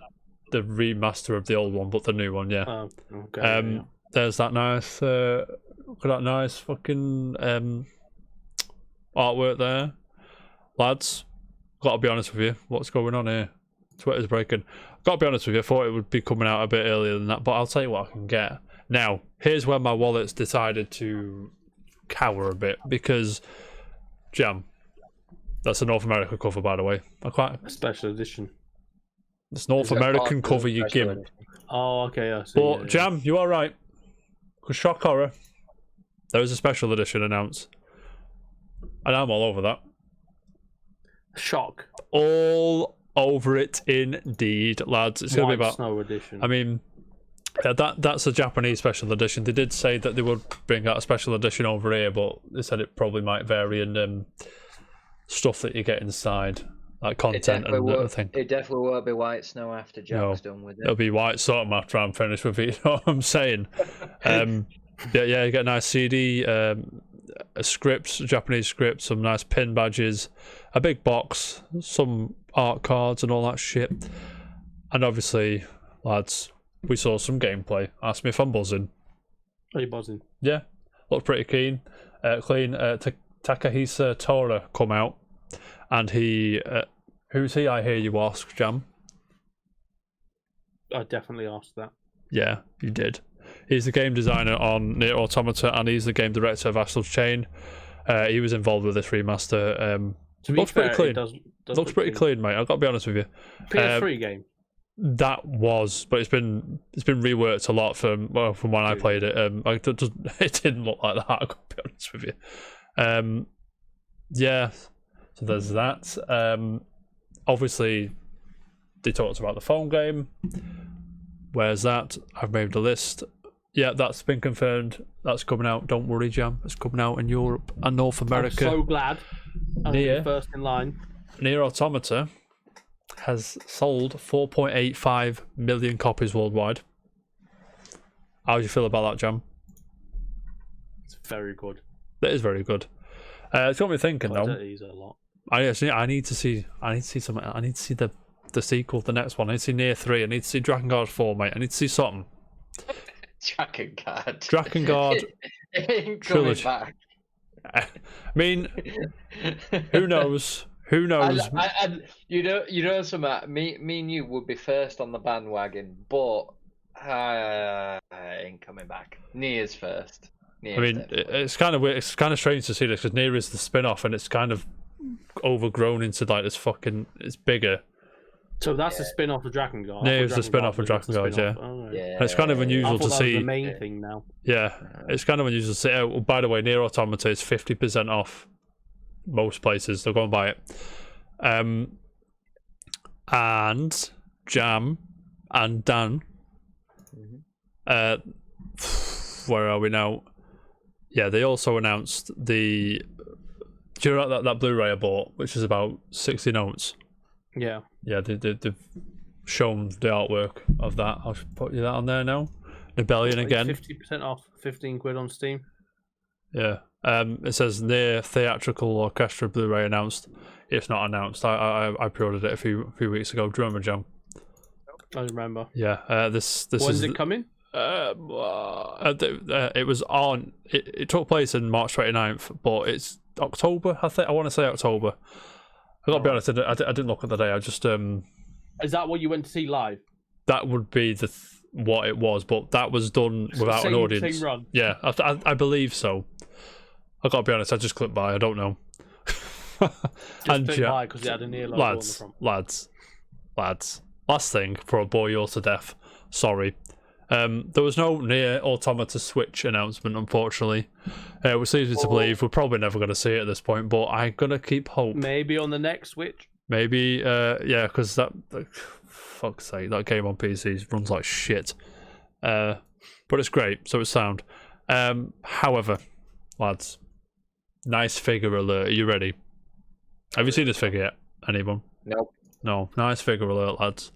remaster of the old one, but the new one, yeah. Oh, okay. Yeah. There's that nice, look at that nice fucking artwork there, lads. Gotta be honest with you, what's going on here? Twitter's breaking. Gotta be honest with you, I thought it would be coming out a bit earlier than that, but I'll tell you what I can get. Now, here's where my wallet's decided to cower a bit, because Jam, that's a North America cover, by the way. A special edition. It's North American cover you give it. Oh, okay. I see. But Jam, you are right. Because shock horror, there is a special edition announced, and I'm all over that. Shock. All over it, indeed, lads. It's going to be about Snow edition. I mean, that's a Japanese special edition. They did say that they would bring out a special edition over here, but they said it probably might vary in stuff that you get inside, like content and everything. It definitely won't be White Snow after Jack's done with it. It'll be White Storm after I'm finished with it. You know what I'm saying? Yeah, you get a nice CD, a script, Japanese script, some nice pin badges, a big box, some art cards and all that shit. And obviously, lads, we saw some gameplay. Ask me if I'm buzzing. Are you buzzing? Yeah, looked pretty clean. Takahisa Tora come out, and he, who's he? I hear you ask, Jam. I definitely asked that. Yeah, you did. He's the game designer on Nier Automata, and he's the game director of Astral Chain. He was involved with this remaster. Looks pretty clean. Looks pretty clean, mate. I've got to be honest with you. PS3 game. That was, but it's been reworked a lot from when I played it. It didn't look like that. I've got to be honest with you. Yeah. So there's that. Obviously, they talked about the phone game. Where's that? I've made the list. Yeah, that's been confirmed. That's coming out. Don't worry, Jam. It's coming out in Europe and North America. I'm so glad. Nier, first in line. Nier Automata has sold 4.85 million copies worldwide. How do you feel about that, Jam? It's very good. That is very good. It's got me thinking though. A lot. I need to see something. I need to see the sequel, the next one. I need to see Nier 3. I need to see Drakengard 4, mate. I need to see something. Drakengard It ain't coming trilogy. back. I mean, who knows? Who knows? You know, something. Me and you would be first on the bandwagon, but it ain't coming back. Nier's first. I mean, it's kind of weird. It's kind of strange to see this, because Nier is the spin-off, and it's kind of overgrown into like this fucking. It's bigger. So that's a spin-off of Drakengard. Nier is the spin-off of Drakengard, yeah. Oh, right. yeah. And it's kind of unusual to see. The main thing now. Yeah, it's kind of unusual to see. Oh, by the way, Nier Automata is 50% off most places. So go and buy it. And Jam and Dan. Where are we now? Yeah, they also announced the. Do you know that Blu-ray I bought, which is about 60 notes? Yeah. Yeah, they've shown the artwork of that. I'll put you that on there now. Rebellion again. 50% off. 15 quid on Steam. Yeah. It says Nier Theatrical Orchestra Blu-ray announced. It's not announced. I pre-ordered it a few weeks ago. Do you remember, Jam? I remember. Yeah. This When's is it coming? It was on. It took place in March 29th, but it's October. I want to say October. I gotta be honest. I didn't look at the day. I just Is that what you went to see live? That would be what it was, but that was done without an audience. Same run. Yeah, I believe so. I gotta be honest. I just clicked by. I don't know. Just clicked by because it had a Nier logo on the front. Lads. Last thing before I bore you all to death. Sorry. There was no Nier Automata Switch announcement, unfortunately. Which leads me to believe we're probably never going to see it at this point, but I'm going to keep hope. Maybe on the next Switch? Maybe, yeah, because fuck's sake, that game on PC runs like shit. But it's great, so it's sound. However, lads, nice figure alert. Are you ready? Have you seen this figure yet? Anyone? Nope. No. Nice figure alert, lads.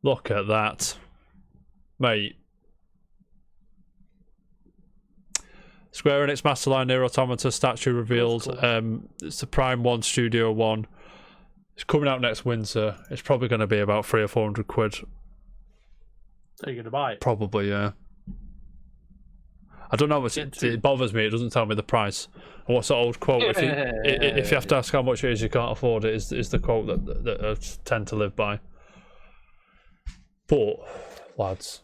Look at that. Mate. Square Enix Master Line Nier Automata statue revealed. Cool. It's the Prime 1 Studio 1. It's coming out next winter. It's probably going to be about 300 or 400 quid. Are you going to buy it? Probably, yeah. I don't know how much it bothers me. It doesn't tell me the price. And what's the old quote? If you have to ask how much it is, you can't afford it. Is the quote that I tend to live by. But lads,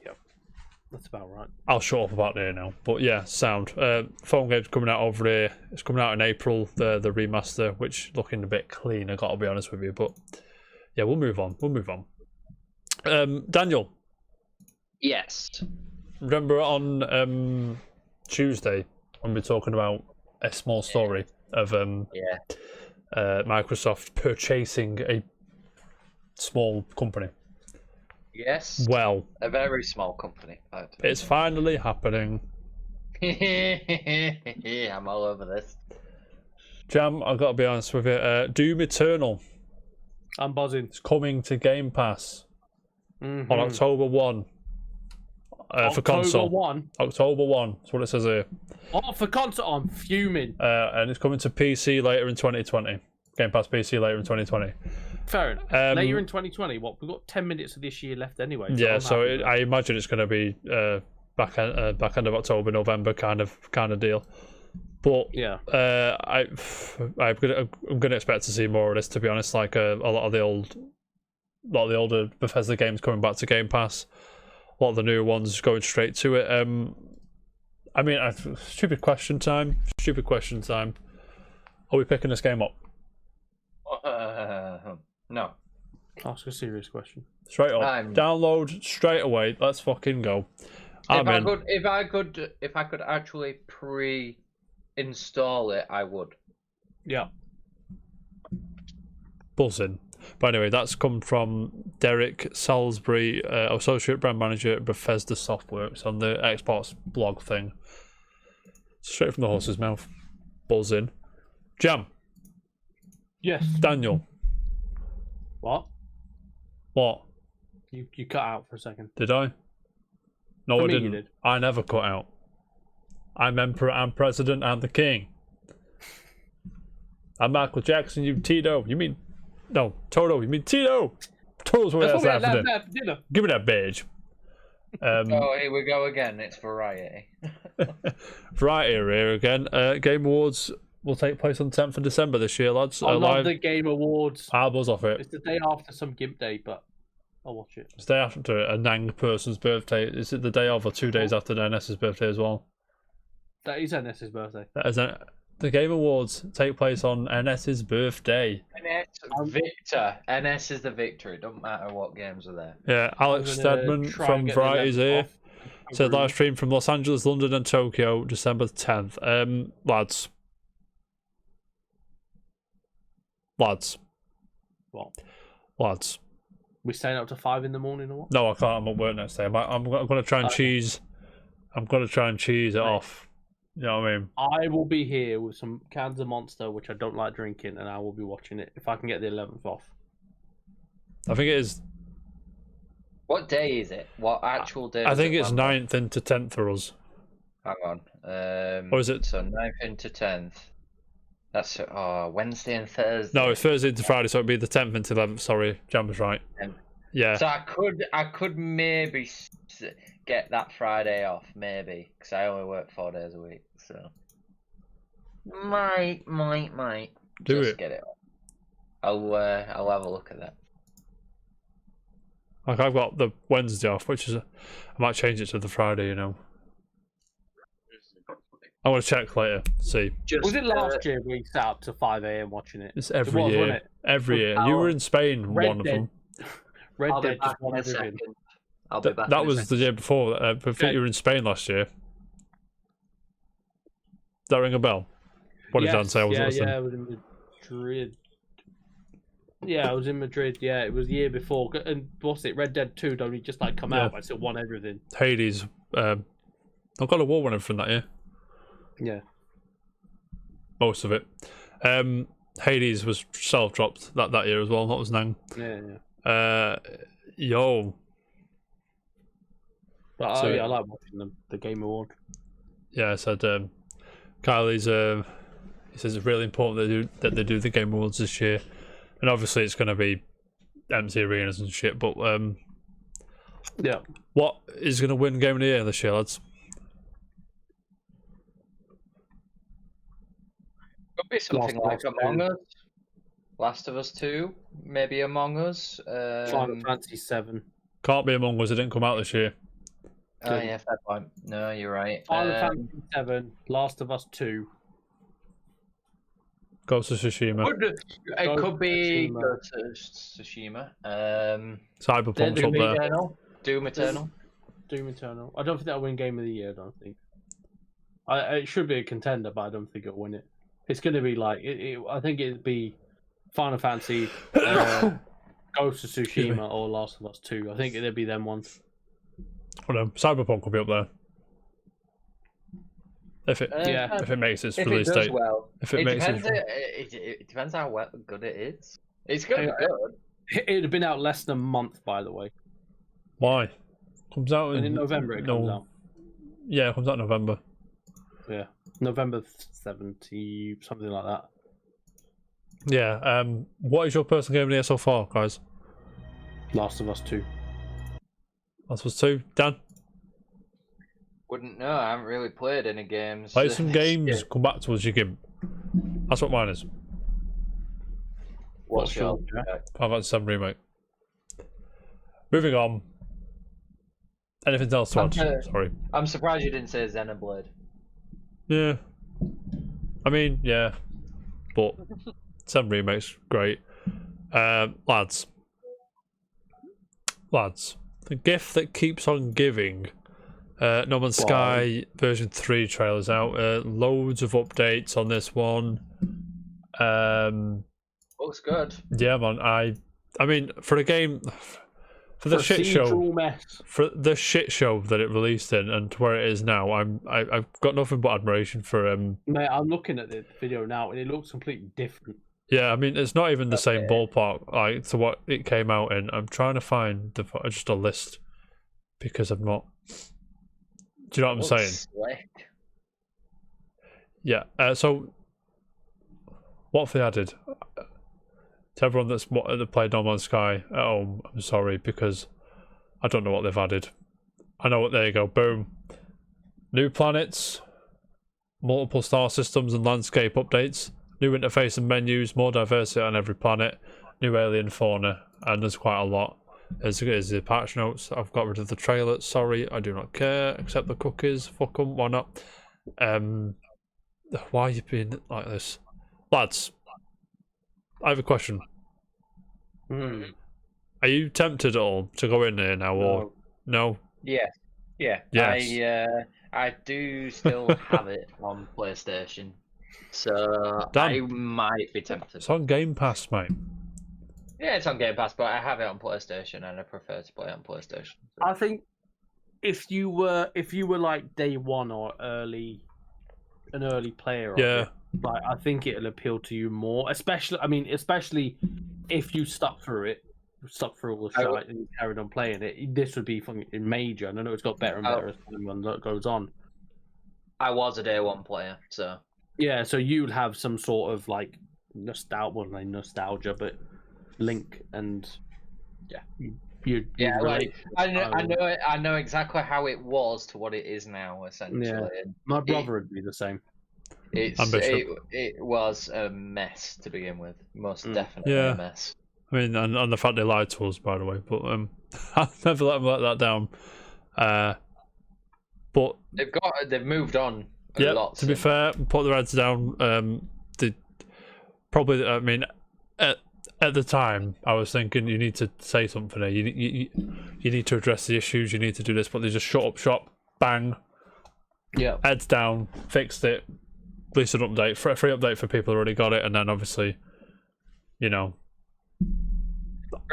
That's about right. I'll shut up about there now. But yeah, sound. Phone game's coming out over here. It's coming out in April. The remaster, which looking a bit clean. I gotta be honest with you. But yeah, we'll move on. Daniel, Yes. remember on Tuesday when we were talking about a small story of Microsoft purchasing a small company? Yes. Well, A very small company. it's finally happening. I'm all over this. Jam, I've got to be honest with you. Doom Eternal I'm buzzing. is coming to Game Pass on October 1 for console. October 1. October 1. That's what it says here. Oh, for console, I'm fuming. And it's coming to PC later in 2020. Game Pass PC later in 2020. Fair enough. Later in 2020, what? We've got 10 minutes of this year left anyway. Yeah, I'm so happy with I imagine it's going to be back end of October, November kind of deal. But yeah. I'm gonna expect to see more of this. To be honest, like a lot of the older Bethesda games coming back to Game Pass. A lot of the newer ones going straight to it. I mean, stupid question time. Are we picking this game up? No. Ask a serious question. Straight up. Download straight away. Let's fucking go. If I could actually pre-install it, I would. Yeah. Buzzing. But anyway, that's come from Derek Salisbury, Associate Brand Manager at Bethesda Softworks on the Xbox blog thing. Straight from the horse's mouth. Buzzing. Jam. Yes. Daniel. What? What? You cut out for a second. Did I? No, For I me, you didn't. did. I never cut out. I'm Emperor, I'm President, I'm the King. I'm Michael Jackson, you Tito. You mean... No, Toto, you mean Tito. Toto's what That's that's what we had happening. for dinner. Give me that badge. Oh, here we go again. It's variety. Right here again. Game Awards will take place on 10th of December this year, lads. I love Live. the Game Awards. I'll buzz off it. It's the day after some Gimp Day, but I'll watch it. It's the day after a Nang person's birthday. Is it the day of or 2 days after NS's birthday as well? That is NS's birthday. The Game Awards take place on NS's birthday. NS Victor. NS is the victor. It doesn't matter what games are there. Yeah, Alex I'm gonna Stedman try from and get the Variety's 11th here. off. Said live stream from Los Angeles, London, and Tokyo, December 10th. Lads. What? Lads. We staying up to 5 in the morning or what? No, I can't. I'm at work next day. I'm going to try and cheese. I'm going to try and cheese it off. You know what I mean? I will be here with some cans of Monster, which I don't like drinking, and I will be watching it if I can get the 11th off. I think it is. What day is it? What actual day? I is think it it's planned 9th into 10th for us. on? Hang on. Or is it? So 9th into 10th. That's Wednesday and Thursday. No, it's Thursday into Friday, so it'd be the 10th into 11th. Sorry, Jam was right. Yeah. So I could maybe get that Friday off, maybe, because I only work 4 days a week. So might Do just it. get it off. I'll have a look at that. Like I've got the Wednesday off, which is I might change it to the Friday. You know. I want to check later. See. Just, Was it last year we sat up to 5 a.m. watching it? It's every was, year. wasn't it? Every year. You were in Spain. Red one of Dead. them. Red I'll be Dead back just won in a everything. second. I'll be back. That in a was the second. year before. I think you were in Spain last year. Does that ring a bell? What did Dan say? I wasn't listening. I was in Madrid. Yeah, I was in Madrid. Yeah, it was the year before. And what's it? Red Dead 2 had only just like come out, but it still won everything. Hades. I've got a war won everything that year. Yeah. Most of it. Hades was self-dropped that year as well. That was Nang. Yeah. Yo. But So- yeah, I like watching them. The Game Award. Yeah, I said Kylie's he says it's really important that they do the Game Awards this year, and obviously it's going to be empty arenas and shit. But Yeah. what is going to win Game of the Year this year, lads? Could be something Last like of Us Among 2. Us, Last of Us 2, maybe Among Us. Final Fantasy 7. Can't be Among Us. It didn't come out this year. Oh yeah, fair point. No, you're right. Final Fantasy 7, Last of Us 2. Ghost of Tsushima. It could be Tsushima. Ghost of Tsushima. Cyberpunk's They're up the there. Eternal. Doom Eternal. Doom Eternal. I don't think that'll win Game of the Year, I don't think. It should be a contender, but I don't think it'll win it. It's going to be like, I think it'd be Final Fantasy, Ghost of Tsushima, or Last of Us 2. I think it'd be them ones. I don't know. Cyberpunk will be up there. If it makes its If release it does date. well, If it makes depends. it. It depends how good it is. It's gonna be good. It'd have been out less than a month, by the way. Why? Comes out And in November it comes out. Yeah, it comes out in November. Yeah. November 70, something like that. Yeah. What is your personal game of the year so far, guys? Last of Us 2. Last was 2. Dan, Wouldn't know. I haven't really played any games. play some this games. year. Come back to us. You can. That's what mine is. What's your? Final Fantasy 7 remake. Moving on. Anything else to add? Sorry. I'm surprised you didn't say Xenoblade. Yeah. I mean, yeah. But 7 remake's great. Lads. The gift that keeps on giving. No Man's Sky version 3 trailers out. Loads of updates on this one. Looks good. Yeah, man. I mean, for a game, for the shit show, Procedural mess. for the shit show that it released in, and to where it is now, I've got nothing but admiration for Mate, I'm looking at the video now and it looks completely different. Yeah, I mean, it's not even the same ballpark like to what it came out in. I'm trying to find just a list because I'm not. Do you know what I'm saying? Slick. Yeah. So, what have they added? To everyone that played No Man's Sky at home, I'm sorry because I don't know what they've added. I know what. There you go. Boom. New planets, multiple star systems and landscape updates. New interface and menus, more diversity on every planet, new alien fauna, and there's quite a lot. As the patch notes, I've got rid of the trailer. Sorry, I do not care. Accept the cookies. Fuck them. Why not? Why are you being like this, lads? I have a question. Are you tempted at all to go in there now, or no? Yes. Yeah. Yes. I do still have it on PlayStation, so Damn. I might be tempted. It's on Game Pass, mate. Yeah, it's on Game Pass, but I have it on PlayStation, and I prefer to play on PlayStation. So. I think if you were like day one or an early player, of Yeah. it, like I think it'll appeal to you more. Especially if you stuck through all the shit and you carried on playing it. This would be fucking major, and I know it's got better and better as time goes on. I was a day one player, so Yeah, so you'd have some sort of like nostalgia, but Link and you like I know exactly how it was to what it is now, essentially. Yeah. And my brother would be the same. it was a mess to begin with, most definitely a mess. I mean, and the fact they lied to us, by the way, but I'll never let that down. But they've moved on. Yeah, to be fair, put their heads down. I mean, at the time, I was thinking you need to say something here. You need to address the issues. You need to do this, but they just shut up shop, bang. Yeah, heads down, fixed it. Released an update, free update for people who already got it, and then obviously, for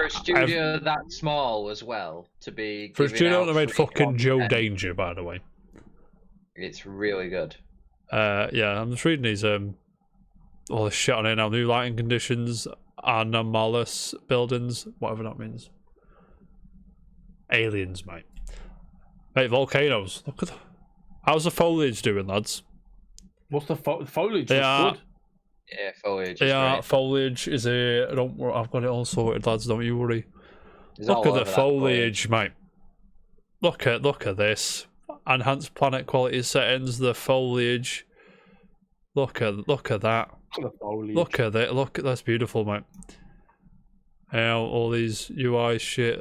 a studio that small as well to be for a giving studio out that made free fucking Joe content, Danger, by the way. it's really good. Yeah, I'm just reading these all this shit on it now. New lighting conditions, anomalous buildings, whatever that means. Aliens, mate. Volcanoes. Look at how's the foliage doing, lads? What's the foliage? Yeah. Looks good. Yeah, foliage is Yeah, great. foliage is a. I've got it all sorted, lads. Don't you worry. It's Look all at the over that foliage, mate. Look at this. Enhanced planet quality settings. The foliage. Look at that. The foliage. Look at that. Look, that's beautiful, mate. All these UI shit.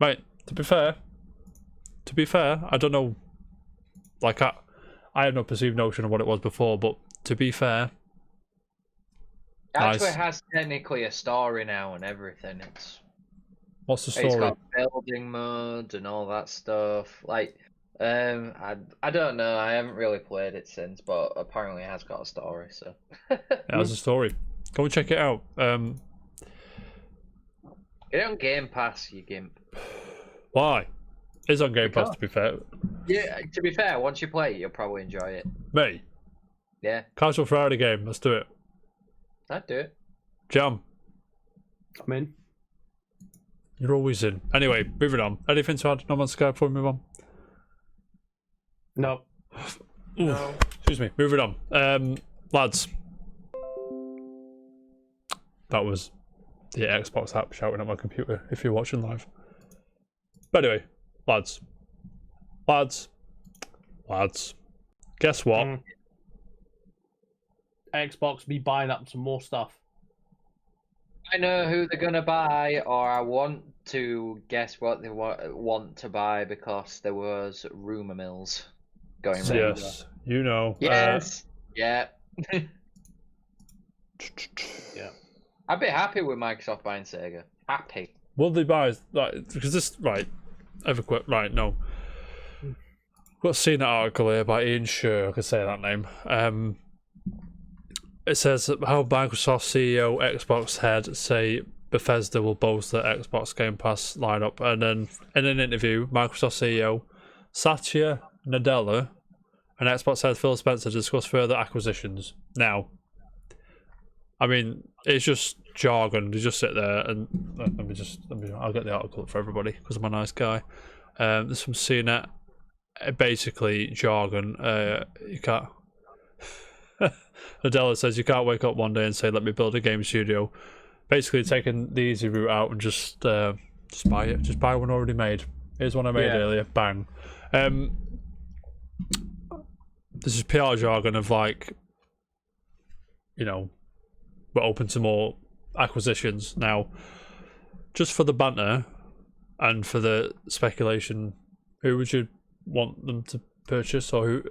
Mate, to be fair, I don't know. Like I had no perceived notion of what it was before, but to be fair, It actually nice. has technically a story now and everything. What's the It's story? got building modes and all that stuff. Like, I don't know. I haven't really played it since, but apparently it has got a story. So It has a story. Go and check it out. Get it on Game Pass, you gimp. Why? It's on Game Pass, to be fair. Yeah, to be fair, once you play it, you'll probably enjoy it. Mate, Yeah, casual Friday game. Let's do it. I'd do it. Jam. I'm in. You're always in. Anyway, moving on. Anything to add? No Man's Sky before we move on? No. Ooh, excuse me. Moving on. Lads. That was the Xbox app shouting at my computer if you're watching live. But anyway, lads. Guess what? Xbox be buying up some more stuff. I know who they're gonna buy, or I want to guess what they want to buy because there was rumor mills going around. Yes, you know. Yes. Yeah. Yeah. I'd be happy with Microsoft buying Sega. Happy. Will they buy like because this right? EverQuest right? No. Got seen an article here by Ian Scher. I could say that name. It says how Microsoft CEO, Xbox head say Bethesda will bolster the Xbox Game Pass lineup, and then in an interview, Microsoft CEO Satya Nadella and Xbox head Phil Spencer discuss further acquisitions. Now, I mean, it's just jargon. You just sit there and I'll get the article up for everybody because I'm a nice guy. There's some CNET, basically jargon. You can't. Nadella says you can't wake up one day and say, "Let me build a game studio." Basically, taking the easy route out and just buy it. Just buy one already made. Here's one I made earlier. Bang. This is PR jargon of like, you know, we're open to more acquisitions now. Just for the banter and for the speculation, who would you want them to purchase, or who?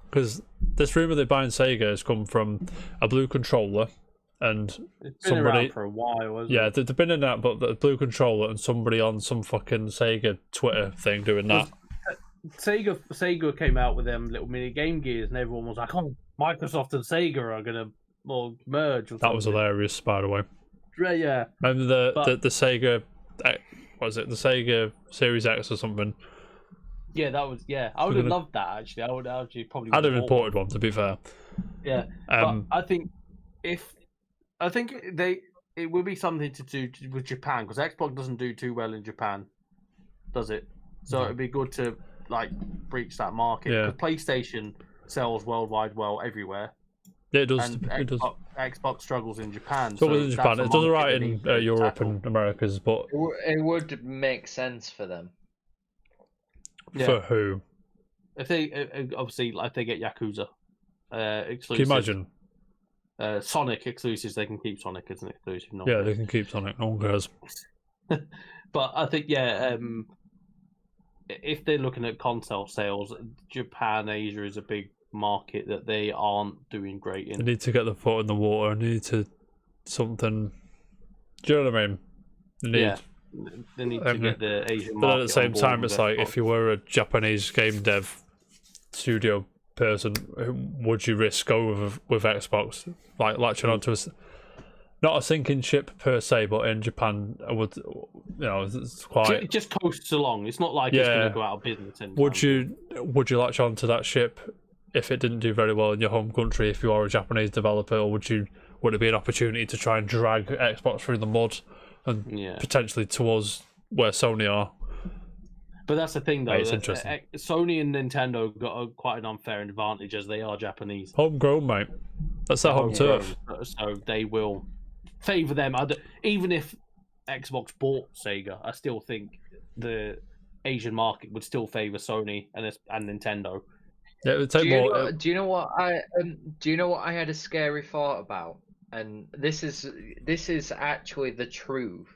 Because this rumor they're buying Sega has come from a blue controller and It's been somebody around for a while, hasn't yeah, it? they've been in that, but the blue controller and somebody on some fucking Sega Twitter thing doing that. Sega came out with them little mini Game Gears, and everyone was like, "Oh, Microsoft and Sega are gonna merge." Or That was something. hilarious, by the way. Yeah, Remember But- the Sega, what was it the Sega Series X or something? yeah, that was I would have loved that actually. I would actually probably. I'd have bought imported one, to be fair. Yeah, but I think it would be something to do with Japan because Xbox doesn't do too well in Japan, does it? So No. it'd be good to like breach that market. Yeah. Because PlayStation sells worldwide well everywhere, Yeah, it does. and It does. Xbox struggles in Japan. So it was in that's Japan. a It does market alright they in need to Europe tackle. and Americas, but It would make sense for them. Yeah. for who? If they obviously like they get Yakuza Can exclusive. you imagine? Sonic exclusives, they can keep Sonic as an exclusive. No Yeah, one they cares. can keep Sonic. No one cares. But I think if they're looking at console sales, Japan, Asia is a big market that they aren't doing great They in. need to get the foot in the water. They need to something. Do you know what I mean? They need. Yeah, they need to Okay. get the Asian market. But at the same on board time, with it's like Xbox. if you were a Japanese game dev studio person, would you risk go with Xbox, like latching onto not a sinking ship per se, but in Japan, I would it's It quite. just coasts along. It's not like it's going Yeah. to go out of business. anytime Would you latch onto that ship if it didn't do very well in your home country? If you are a Japanese developer, or would it be an opportunity to try and drag Xbox through the mud and Yeah. potentially towards where Sony are? But that's the thing, though. Right, it's that, interesting. Sony and Nintendo got quite an unfair advantage as they are Japanese. Homegrown, mate. That's their home turf. So they will favour them. Even if Xbox bought Sega, I still think the Asian market would still favour Sony and Nintendo. Yeah, it would take more. Do you know what I had a scary thought about? And this is actually the truth.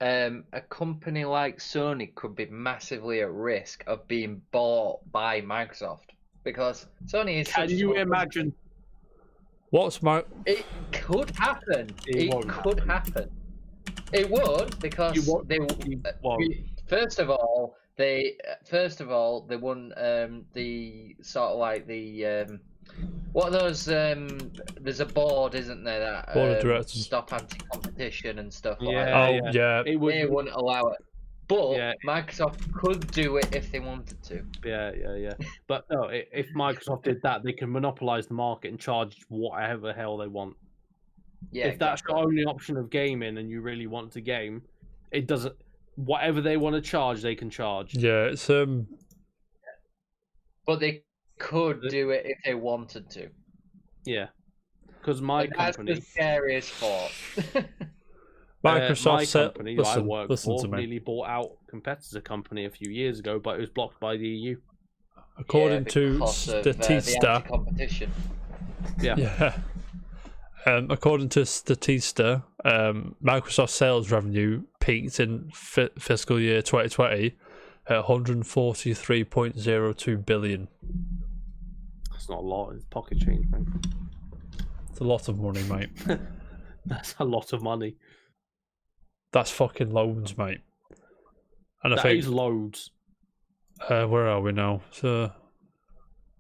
A company like Sony could be massively at risk of being bought by Microsoft because Sony is. Can you imagine? What's my? It could happen. It could happen. It won't because they. First of all, they won the sort of like the what are those there's a board, isn't there, that Board of directors. stop anti-competition and stuff like Yeah, that. Oh yeah. It would, They wouldn't allow it, but Yeah. Microsoft could do it if they wanted to. yeah. But no, if Microsoft did that, they can monopolize the market and charge whatever the hell they want. Yeah, If that's your only option of gaming and you really want to game, it doesn't. Whatever they want to charge, they can charge. Yeah, it's but they could do it if they wanted to. Yeah, because my That's company, the scariest thought. Microsoft my said. company I Listen, work listen for to me. nearly bought out a competitor company a few years ago, but it was blocked by the EU. According to because of, the Statista, anti-competition. yeah. According to Statista, Microsoft sales revenue peaked in fiscal year 2020 at 143.02 billion. That's not a lot. It's pocket change, man. It's a lot of money, mate. That's a lot of money. That's fucking loads, mate. And I That think is loads. where are we now? So,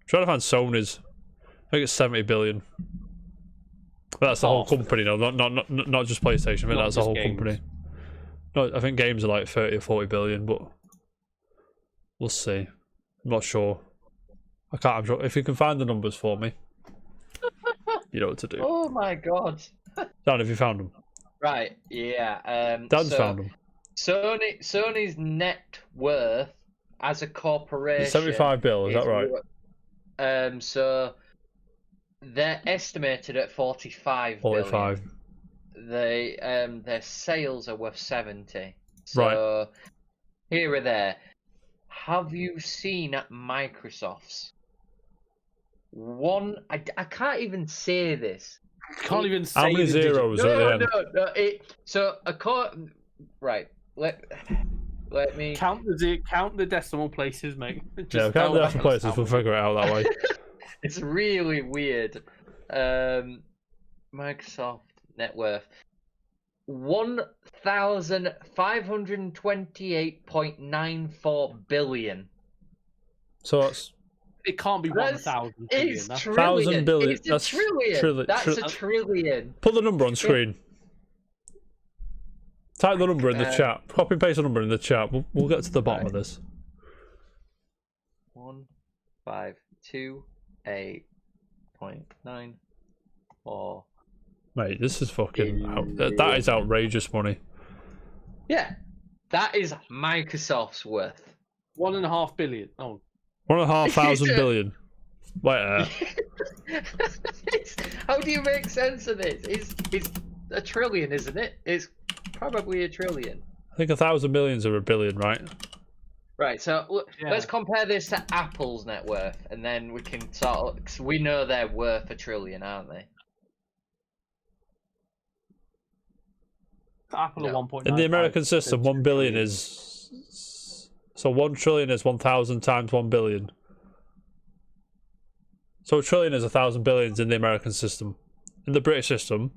trying to find Sony's. I think it's 70 billion. But that's the whole company, no, not just PlayStation. I think Not that's the just whole games. company. No, I think games are like 30 or 40 billion, but we'll see. I'm not sure. I can't. I'm sure. If you can find the numbers for me, you know what to do. Oh my god. Dan, have you found them? Right, yeah. Dan's found them. Sony's net worth as a corporation. 75 bill, is that right? So they're estimated at 45 billion. 45. Their sales are worth 70. So Right. here or there. Have you seen Microsoft's one? I can't even say this. Can't even say How many the digit. zeros are at the end? No. So right. Let me Count the decimal places, mate. Yeah, Just we can't tell do that us for places. how We'll many. figure it out that way. It's really weird. Microsoft net worth 1,528.94 billion. So that's It can't be That's- 1,000 It's billion. That's trillion. 1,000 billion. It's a That's trillion. That's a tri- trillion. put the number on screen. Type the number in the Uh, chat. Copy and paste the number in the chat. We'll get to the bottom of this. 1,528.94. Mate, this is fucking. That is outrageous money. Yeah, that is Microsoft's worth. 1.5 billion. Oh, 1,500 billion. Wait, How do you make sense of this? It's a trillion, isn't it? It's probably a trillion. I think 1,000 millions are a billion, right? Right, so Yeah. let's compare this to Apple's net worth, and then we can sort of, 'cause we know they're worth a trillion, aren't they? Apple No. at 1.9. In the American system, 1 billion is. So 1 trillion is 1,000 times 1 billion. So a trillion is 1,000 billions in the American system. In the British system,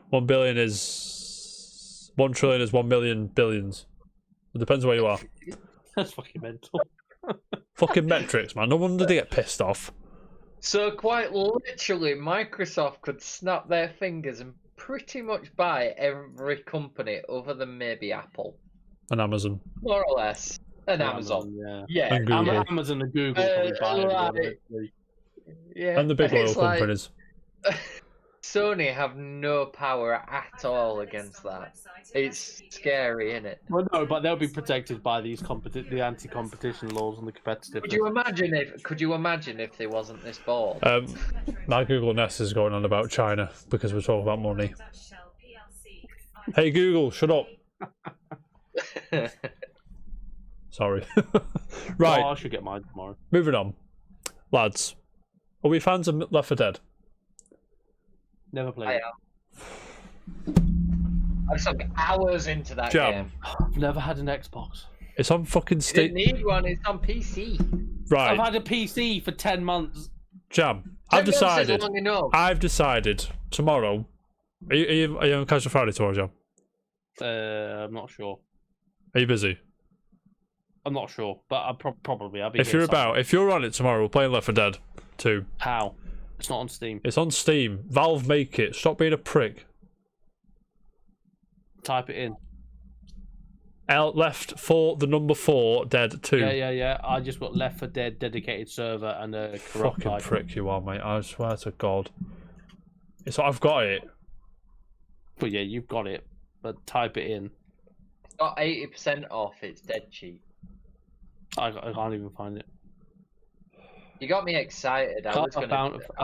1 billion is. 1 trillion is 1 million billions. It depends where you are. That's fucking mental. Fucking metrics, man. No wonder they get pissed off. So quite literally, Microsoft could snap their fingers and pretty much buy every company other than maybe Apple, And Amazon. more or less, and Amazon. Yeah. Yeah, And Google. Amazon and Google probably buy everyone like- eventually. yeah. And the big oil It's like- companies. Sony have no power at all against that. It's scary, isn't it? Well, no, but they'll be protected by these the anti-competition laws and the competitive. Could you imagine if there wasn't this board? My Google Nest is going on about China because we're talking about money. Hey Google, shut up. Sorry. Right. Oh, I should get mine tomorrow. Moving on, lads. Are we fans of Left 4 Dead? Never played. I it. am. I sunk hours into that Jam. game. I've never had an Xbox. It's on fucking You Steam. didn't need one. It's on PC. Right, I've had a PC for 10 months. Jam. 10 I've months is decided. long enough. I've decided tomorrow. Are you on Casual Friday tomorrow, Jam? I'm not sure. Are you busy? I'm not sure, but I'll probably. I'll be. If you're about, if you're on it tomorrow, we're playing Left 4 Dead 2. How? It's not on Steam. It's on Steam. Valve make it. Stop being a prick. Type it in. Left for the number 4 Dead 2. Yeah. I just got Left 4 Dead dedicated server and a corrupt Fucking icon. prick you are, mate. I swear to God. It's I've got it. But yeah, you've got it. But type it in. It's got 80% off. It's dead cheap. I can't even find it. You got me excited. I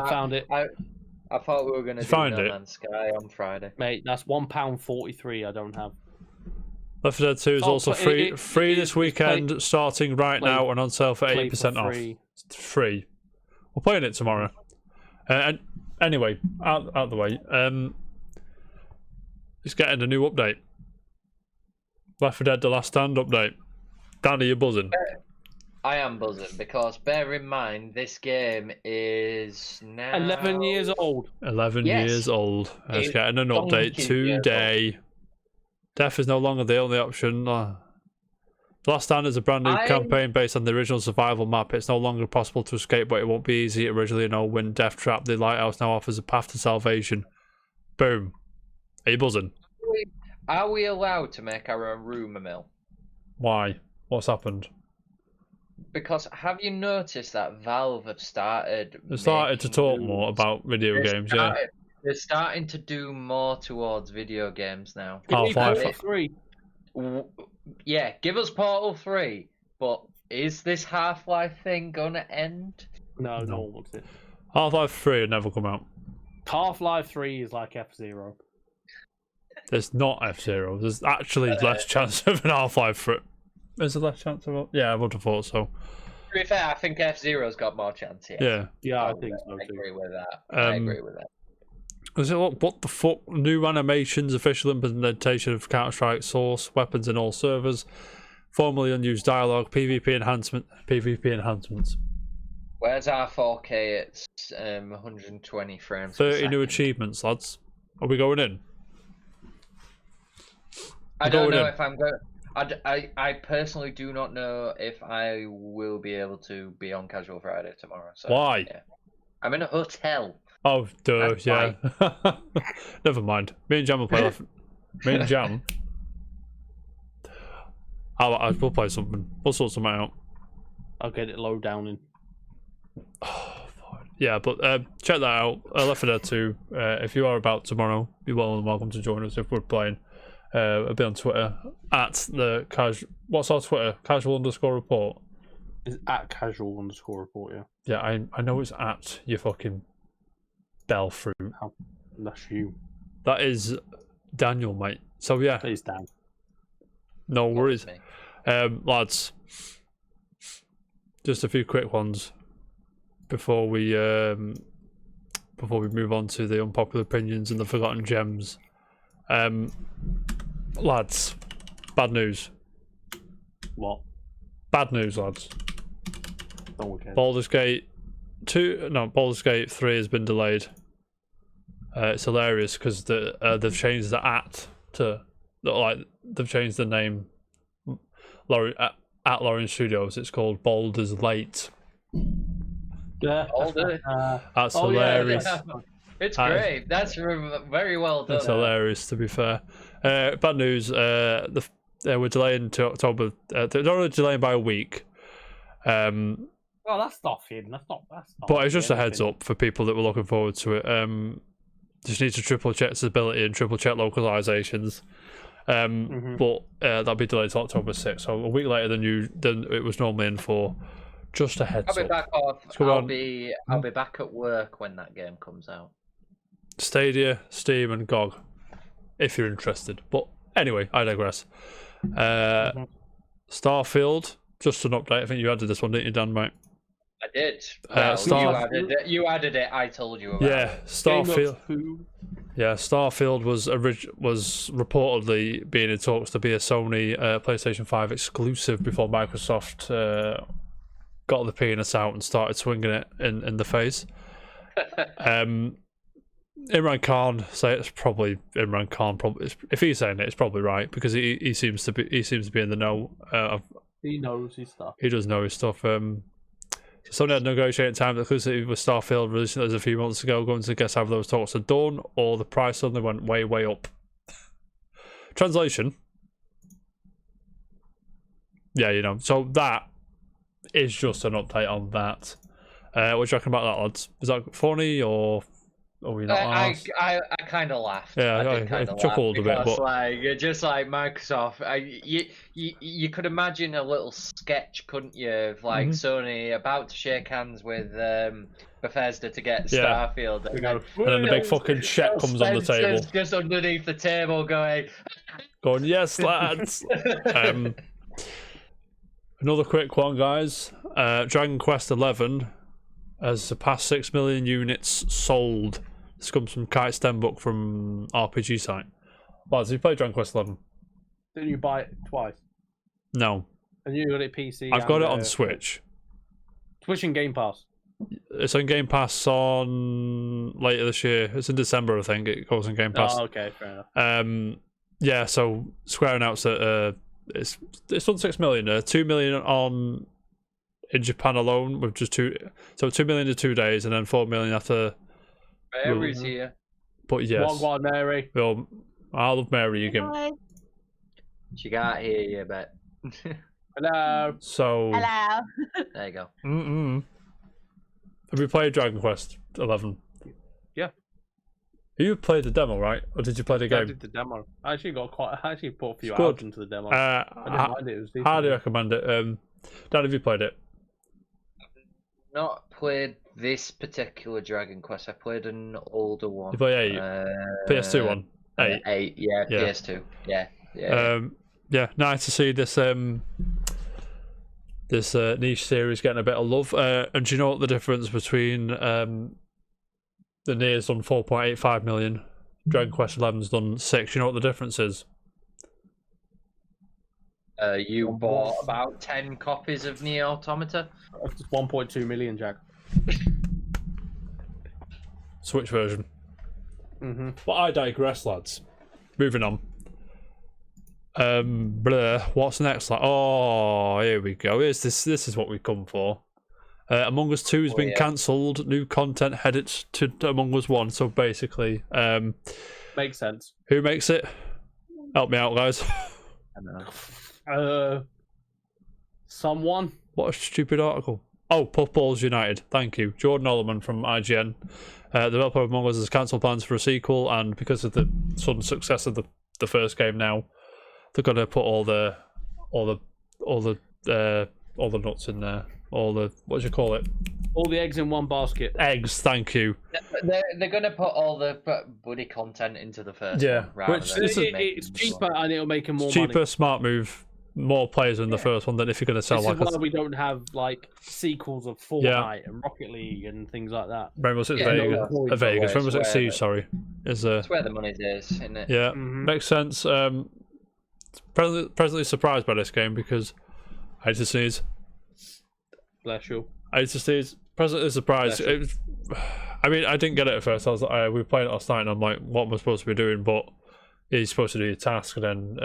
found it, I thought we were going to You do find No it? Man's Sky on Friday. mate. That's £1.43. I don't have. Left 4 Dead 2 is Oh, also but free it free is- this it's weekend, starting right play- now and on sale for Play 80% for off. free. It's free. We're playing it tomorrow. And anyway, out of the way. It's getting a new update. Left 4 Dead: The Last Stand update. Danny, you're buzzing. I am buzzing because bear in mind this game is now 11 years old. 11 Yes. years old. And it's It's getting an update donkey years today. Death is no longer the only option. The Last Stand is a brand new campaign based on the original survival map. It's no longer possible to escape, but it won't be easy. Originally, when Death Trap, the lighthouse now offers a path to salvation. Boom. Are you buzzing? Are we allowed to make our own rumour mill? Why? What's happened? Because have you noticed that Valve have started? They started to making talk moves? more about video They games, yeah. started- They're starting to do more towards video games now. Give me Half-Life. Portal 3. Yeah, give us Portal 3, but is this Half-Life thing gonna end? No, No. no one wants it. Half-Life 3 will never come out. Half-Life 3 is like F-Zero. There's not F-Zero. There's actually less chance of an Half-Life 3. Is there less chance of it? Yeah, I would have thought so. To be fair, I think F-Zero's got more chance here. Yeah. Yeah, I think so I too. agree with that. I agree with that. Is it look, what the fuck? New animations, official implementation of Counter-Strike source, weapons in all servers, formerly unused dialogue, PvP enhancements. Where's our 4K? It's 120 frames. 30 per new second. achievements, lads. Are we going in? I don't going know in. if I'm going. I personally do not know if I will be able to be on Casual Friday tomorrow. So, Why? Yeah. I'm in a hotel. Oh, duh, That's yeah. Never mind. Me and Jam will play left. Me and Jam. We'll play something. We'll sort something out. I'll get it low down in. Yeah, but check that out. Left 4 Dead 2. If you are about tomorrow, you're well and welcome to join us if we're playing. I'll be on Twitter at the casual. What's our Twitter? Casual_report. It's at casual_report, yeah. Yeah, I know it's at you fucking bell fruit. That's you. That is Daniel, mate. So yeah, Please, Dan. no worries. Me. Lads, just a few quick ones before we move on to the unpopular opinions and the forgotten gems. Lads, bad news. What? Bad news, lads. No one cares. Baldur's Gate 3 has been delayed. It's hilarious because they've changed the they've changed the name. At Lauren Studios, it's called Baldur's Late. Yeah. Older. That's Oh, yeah, hilarious. Yeah. It's That is- great. That's very well done. That's hilarious, to be fair. Bad news. We're delaying to October. They're only delaying by a week. Well, that's nothing. That's not. But it's just a heads up for people that were looking forward to it. Just need to triple check stability and triple check localizations. But that'll be delayed to October 6th, so a week later than it was normally in for. Just a heads I'll be up. back off. go I'll on. be back at work when that game comes out. Stadia, Steam, and GOG, if you're interested. But anyway, I digress. Starfield, just an update. I think you added this one, didn't you, Dan, mate? I did. You added it. I told you about Yeah, it. Starfield. Yeah, Starfield was reportedly being in talks to be a Sony PlayStation 5 exclusive before Microsoft got the penis out and started swinging it in the face. Imran Khan say it's probably Imran Khan. Probably if he's saying it, it's probably right because he seems to be in the know. He knows his stuff. He does know his stuff. Sony had negotiating time exclusively with Starfield releasing those a few months ago. Going to guess how those talks are done, or the price suddenly went way up. Translation. Yeah, you know. So that is just an update on that. What do you reckon about that, lads? Is that funny or we not? I kind of laughed. Yeah, I chuckled a bit, but just like Microsoft, you could imagine a little sketch, couldn't you, of like Sony about to shake hands with Bethesda to get Starfield, and then the big fucking check comes on the table, just underneath the table, going, yes, lads. Another quick one, guys. Dragon Quest XI has surpassed 6 million units sold. This comes from Kite Stenbook from RPG site. Lads, you played Dragon Quest XI? Didn't you buy it twice? No. And you got it PC? I've got it on Switch. Switch and Game Pass. It's on Game Pass on later this year. It's in December, I think. It goes on Game Pass. Oh, okay, fair enough. Yeah, so Square announced that it's done 6 million. 2 million in Japan alone with just 2 million in 2 days, and then 4 million after. Mary's here. But yes, Go on, Mary. well, I love Mary. You give. She got here, you bet. Hello. So. Hello. There you go. Have you played Dragon Quest 11? Yeah. You played the demo, right? Or did you play the I game? did the demo. I actually put a few It's good. hours into the demo. I didn't mind it. It was decent. highly recommend it. Dan, have you played it? Not played this particular Dragon Quest. I played an older one. You play 8? PS2 one? 8? 8, yeah, Yeah. PS2. Yeah. Yeah, nice to see this niche series getting a bit of love. And do you know what the difference between the Nier's done 4.85 million, Dragon Quest 11's done 6? You know what the difference is? You bought about 10 copies of Nier Automata. It's 1.2 million, Jack. Switch version. But I digress, lads. Moving on. What's next? Oh, here we go. This is what we come for. Among Us 2 has been cancelled. New content headed to Among Us 1. So basically, Makes sense. who makes it? Help me out, guys. I don't know. Someone. What a stupid article. Oh, Puffballs United. Thank you. Jordan Ollerman from IGN. The developer of Among Us has cancelled plans for a sequel, and because of the sudden success of the first game now, they're gonna put all the nuts in there. What do you call it? All the eggs in one basket. Eggs. Thank you. They're gonna put all the buddy content into the first Yeah, one. which It's cheaper and it'll make them more Cheaper, money. smart move. More players in the first one than if you're gonna sell This like is why we don't have like sequels of Fortnite and Rocket League and things like that. Rainbow Six Yeah, Vegas. no, Vegas. Rainbow Six where- Siege. Sorry, is That's where the money is, isn't it? yeah, Mhm. makes sense. Presently surprised by this game because I just sneeze. Bless you. I just sneeze. Presently surprised. Bless you. It was, I mean, I didn't get it at first. I was like, we were playing it last night, and I'm like, what am I supposed to be doing? But you're supposed to do your task, and then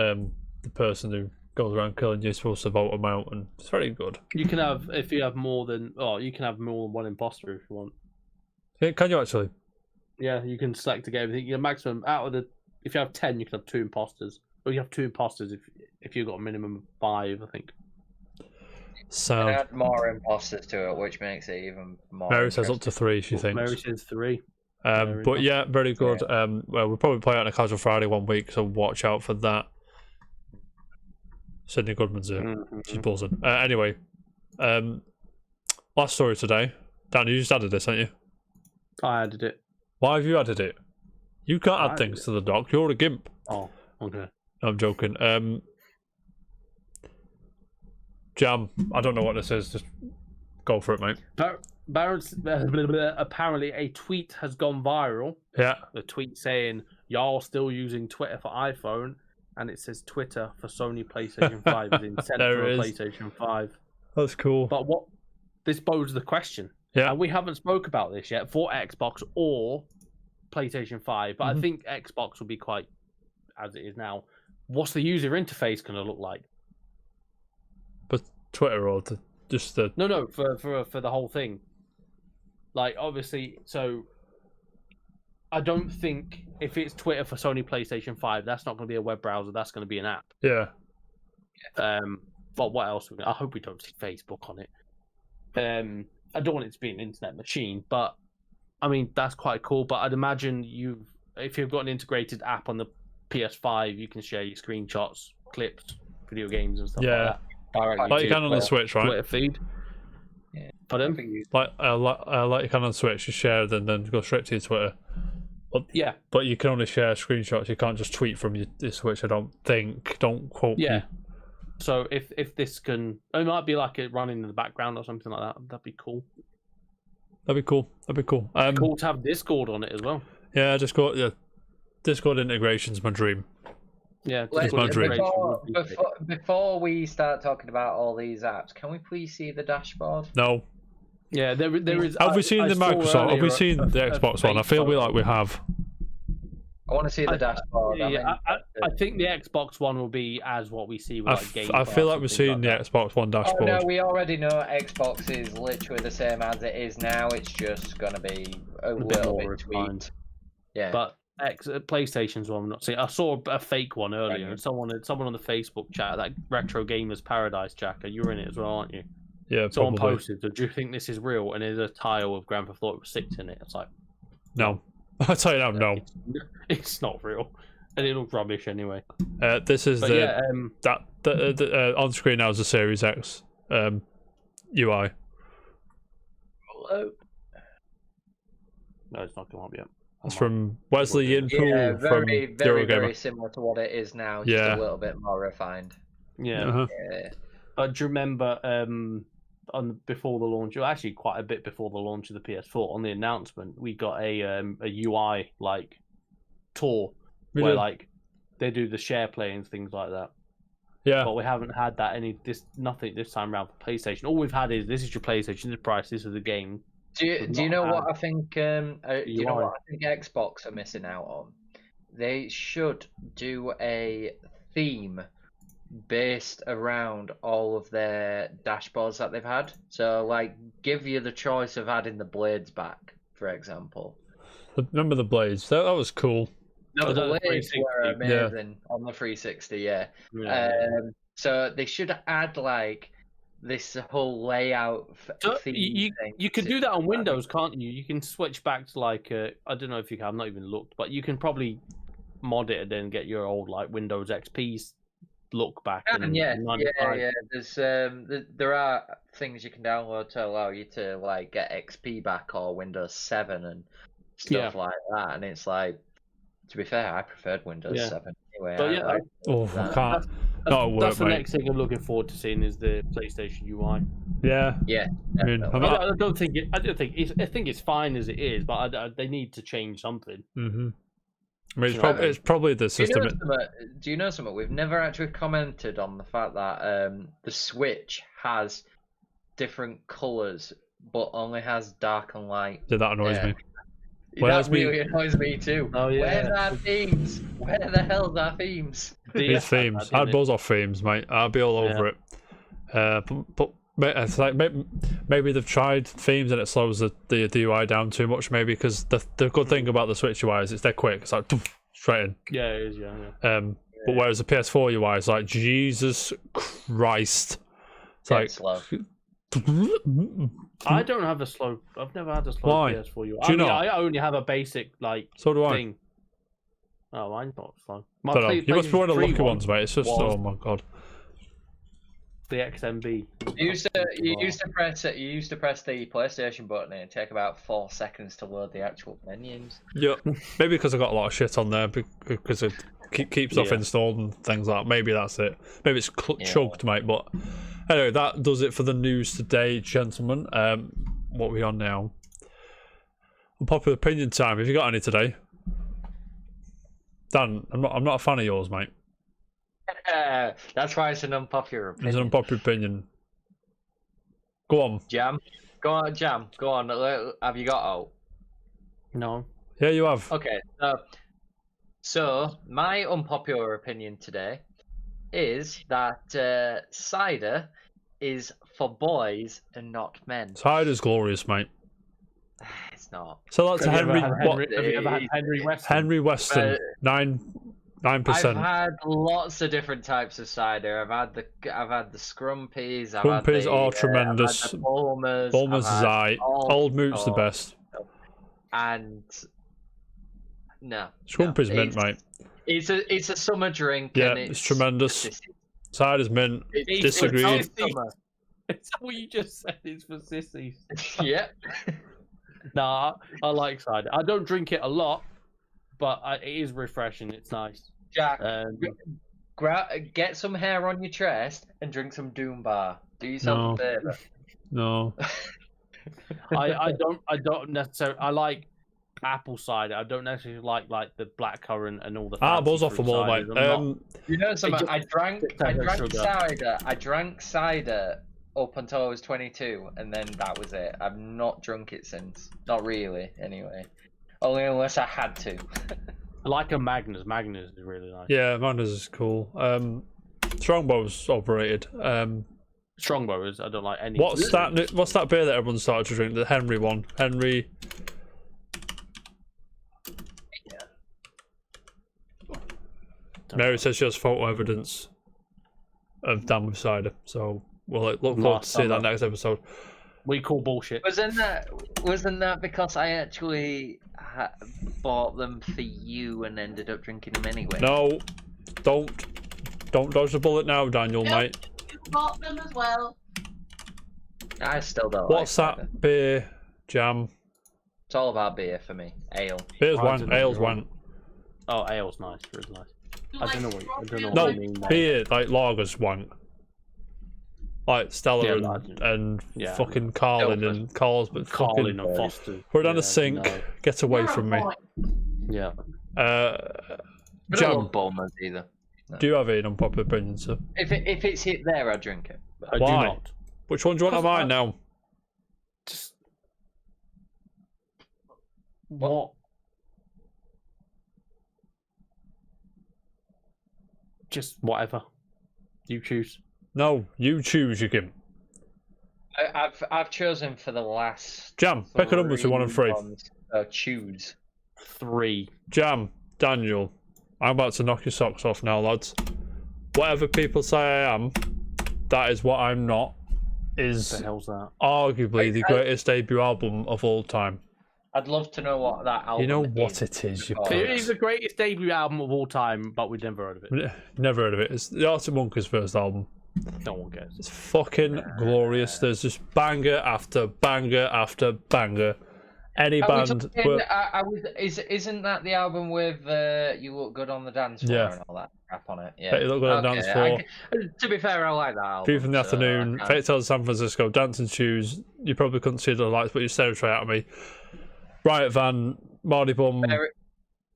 the person who goes around killing you is supposed to vote them out, and it's very good. You can have if you have more than you can have more than one imposter if you want. Yeah, can you actually? Yeah, you can select to get everything. Your maximum out of the if you have 10, you can have 2 imposters. Or you have 2 imposters if you've got a minimum of 5, I think. Sound. Add more imposters to it, which makes it even more. Mary says up to interesting. 3. She thinks. Mary says 3. Fair But enough. yeah, very good. Well, we'll probably play it on a casual Friday one week, so watch out for that. Sydney Goodman's here. Mhm. She's buzzing. Anyway, last story today. Dan, you just added this, haven't you? I added it. Why have you added it? You can't I add added things to the doc. You're a gimp. Oh, okay. No, I'm joking. Jam. I don't know what this is. Just go for it, mate. Apparently, a tweet has gone viral. Yeah. A tweet saying, "Y'all still using Twitter for iPhone?" And it says Twitter for Sony PlayStation 5 is instead There for it a is. PlayStation 5. That's cool. But what this poses the question, Yeah. and we haven't spoke about this yet for Xbox or PlayStation 5, but Mhm. I think Xbox will be quite as it is now. What's the user interface going to look like? But Twitter or just the. No, for the whole thing. Like obviously, so I don't think if it's Twitter for Sony PlayStation 5, that's not going to be a web browser. That's going to be an app. Yeah. But what else? I hope we don't see Facebook on it. I don't want it to be an internet machine, but I mean that's quite cool. But I'd imagine if you've got an integrated app on the PS5, you can share your screenshots, clips, video games, and stuff Yeah. like that. Directly Like you to can on the your Switch, right? Twitter feed. Yeah. Pardon? Like you can on Switch, you share and then go straight to your Twitter. Yeah, But you can only share screenshots. You can't just tweet from your Switch. I don't think. Don't quote me. yeah. So if this can, it might be like it running in the background or something like that. That'd be cool. That'd be cool. That'd be cool. Cool to have Discord on it as well. Yeah, Discord integration's my dream. Yeah, It's my dream. Before we start talking about all these apps, can we please see the dashboard? No. Yeah, there is. Have we seen I the saw Microsoft? Have earlier we seen a- the a Xbox one? I fake feel photo. like we have. I want to see the dashboard. I think the Xbox One will be as what we see with like Game I feel Pass like and we've things seen like the that. Xbox One Oh dashboard. no, we already know Xbox is literally the same as it is now. It's just gonna be a bit little more bit refined. tweaked. Yeah. But PlayStation's one I'm not seeing. I saw a fake one earlier, Right. and someone on the Facebook chat, that Retro Gamers Paradise Jacker, you're in it as well, aren't you? Yeah, Someone probably. posted, "Do you think this is real?" And there's a tile of Grand Theft Auto 6 in it. It's like, No. I'll tell you now, no. it's not real, and it looks rubbish anyway. This is But the yeah, on screen now is the Series X UI. Hello. no, it's not come up yet. That's from Wesley Yinpool Yeah, from very, Eurogamer. very similar to what it is now. Just Yeah. a little bit more refined. Yeah. Uh-huh. Yeah. Do you remember before the launch, or actually quite a bit before the launch of the PS4, on the announcement, we got a UI like tour We where did. like they do the share play and things like that. Yeah. But we haven't had that nothing this time around for PlayStation. All we've had is this is your PlayStation, this is the price, this is the game. Do you not know what had I think? Do you know UI. what I think Xbox are missing out on? They should do a theme based around all of their dashboards that they've had. So, like, give you the choice of adding the blades back, for example. Remember the blades? That was cool. No, Was the that the blades were 360? Yeah. amazing on the 360. Yeah. Yeah. So they should add like this whole layout So theme thing. you can to- do that on Windows, can't you? You can switch back to like I don't know if you can. I've not even looked, but you can probably mod it and then get your old like Windows XP's look back. And yeah. in There's there are things you can download to allow you to like get XP back or Windows 7 and stuff like that. And it's like, to be fair, I preferred Windows Yeah. 7 anyway. But I yeah, like Oh, I that. can't. Not at work, that's the mate. next thing I'm looking forward to seeing is the PlayStation UI. Yeah. Yeah, I mean, definitely. I'm I don't think it. I think it's fine as it is, but they need to change something. Mm-hmm. I mean, Sure. it's probably the system. Do you know something? We've never actually commented on the fact that the Switch has different colours, but only has dark and light. That annoys Yeah. me. Where's That me- really annoys me too. Oh, yeah. Where's our themes? Where the hell's our themes? These themes. I'd buzz off themes, mate. I'd be all over it. But it's like maybe they've tried themes and it slows the UI down too much. Maybe because the good thing about the Switch UI is they're quick. It's like straight in. Yeah, it is. Yeah. But whereas the PS4 UI is like Jesus Christ. It's Yeah, like it's slow. I don't have a slow. I've never had a slow Why? PS4. Do you not? I only have a basic So do I. thing. Oh, mine's not slow. My Don't know. You must be one of the PlayStation lucky 3 ones, mate. It's just, was oh my god. the XMB. You used to press the PlayStation button and it'd take about 4 seconds to load the actual menus. Yeah, maybe because I got a lot of shit on there because it keeps off Yeah. installed and things like that. Maybe that's it. Maybe it's Yeah. chugged, mate. But anyway, that does it for the news today, gentlemen. What are we on now? Unpopular opinion time. Have you got any today? Dan, I'm not a fan of yours, mate. That's why it's an unpopular opinion. It's an unpopular opinion. Go on. Jam, go on, Jam, go on. Have you got out? No. Yeah, you have. Okay, so my unpopular opinion today is that cider is for boys and not men. Cider's glorious, mate. It's not. So that's a Have you Henry. ever had What? Have you ever had Henry Weston? Henry Weston. 9%. I've had lots of different types of cider. I've had the Scrumpies. I've had Scrumpies the, are I've had tremendous. the Bulmers. Bulmers is aight. Old Moot's the oh, best. And no, Scrumpies mint, mate. It's a summer drink. Yeah, and it's tremendous. it's- Cider's mint. it's- Disagreed. it's summer. Is that what you just said? It's for sissies. Yep. Nah, I like cider. I don't drink it a lot, but it is refreshing. It's nice. Jack, get some hair on your chest and drink some Doom Bar. Do yourself a favour. No. I don't necessarily. I like apple cider. I don't necessarily like the blackcurrant and all the. Apples fancy off the fruit wall, mate. ciders. I'm not- You know something? just- I drank sugar. cider. I drank cider up until I was 22, and then that was it. I've not drunk it since. Not really, anyway. Only unless I had to. I like a Magnus. Magnus is really nice. Yeah, Magnus is cool. Strongbow's overrated. Strongbow is. I don't like any. What's that beer that everyone started to drink? The Henry one. Henry. Mary says she has photo evidence of Dan with cider, so we'll look forward to Last see that summer. next episode. We call bullshit. Wasn't that because I actually bought them for you and ended up drinking them anyway? No, don't dodge the bullet now, Daniel, No. mate. You bought them as well. I still don't. What's like cider. that beer, Jam? It's all about beer for me. Ale. Beer's I wank, don't know, ale's you're right. wank. Oh, ale's nice. Really nice. You I like don't know what strawberry you No, I mean, beer, like lager's wank. Like Stella Yeah, and, like- and yeah. fucking Carlin Pilsner. and Carl's, but Carlin fucking and Foster. put it down Yeah, the sink. no. Get away You're a from me. boy. Yeah. I don't Jam, love Bulmers either. do you have an unpopular opinion, sir? If it's hit there, I drink it. I do Why? not. Which one do you want of Because mine now? Just what? Just whatever. You choose. No, you choose, you can. I've chosen for the last. Jam, pick a number between 1 and 3. Choose. 3. Jam, Daniel, I'm about to knock your socks off now, lads. Whatever people say I am, that is what I'm not. What the Is hell's that? arguably the greatest debut album of all time. I'd love to know what that album. You know is. what it is, you because- It is the greatest debut album of all time, but we've never heard of it. Never heard of it. It's the Arctic Monkeys' first album. No one cares. It's fucking glorious. There's just banger after banger after banger. Any Are we band. talking- isn't that the album with "You Look Good on the Dance Floor" Yeah. and all that crap on it? Yeah. Bet You Look Good on the Dance Floor. To be fair, I like that album. View from the so Afternoon, I Fate can't- Tales of San Francisco, Dancing Shoes. You probably couldn't see the lights, but you stared straight at me. Riot Van, Mardy Bum, Mary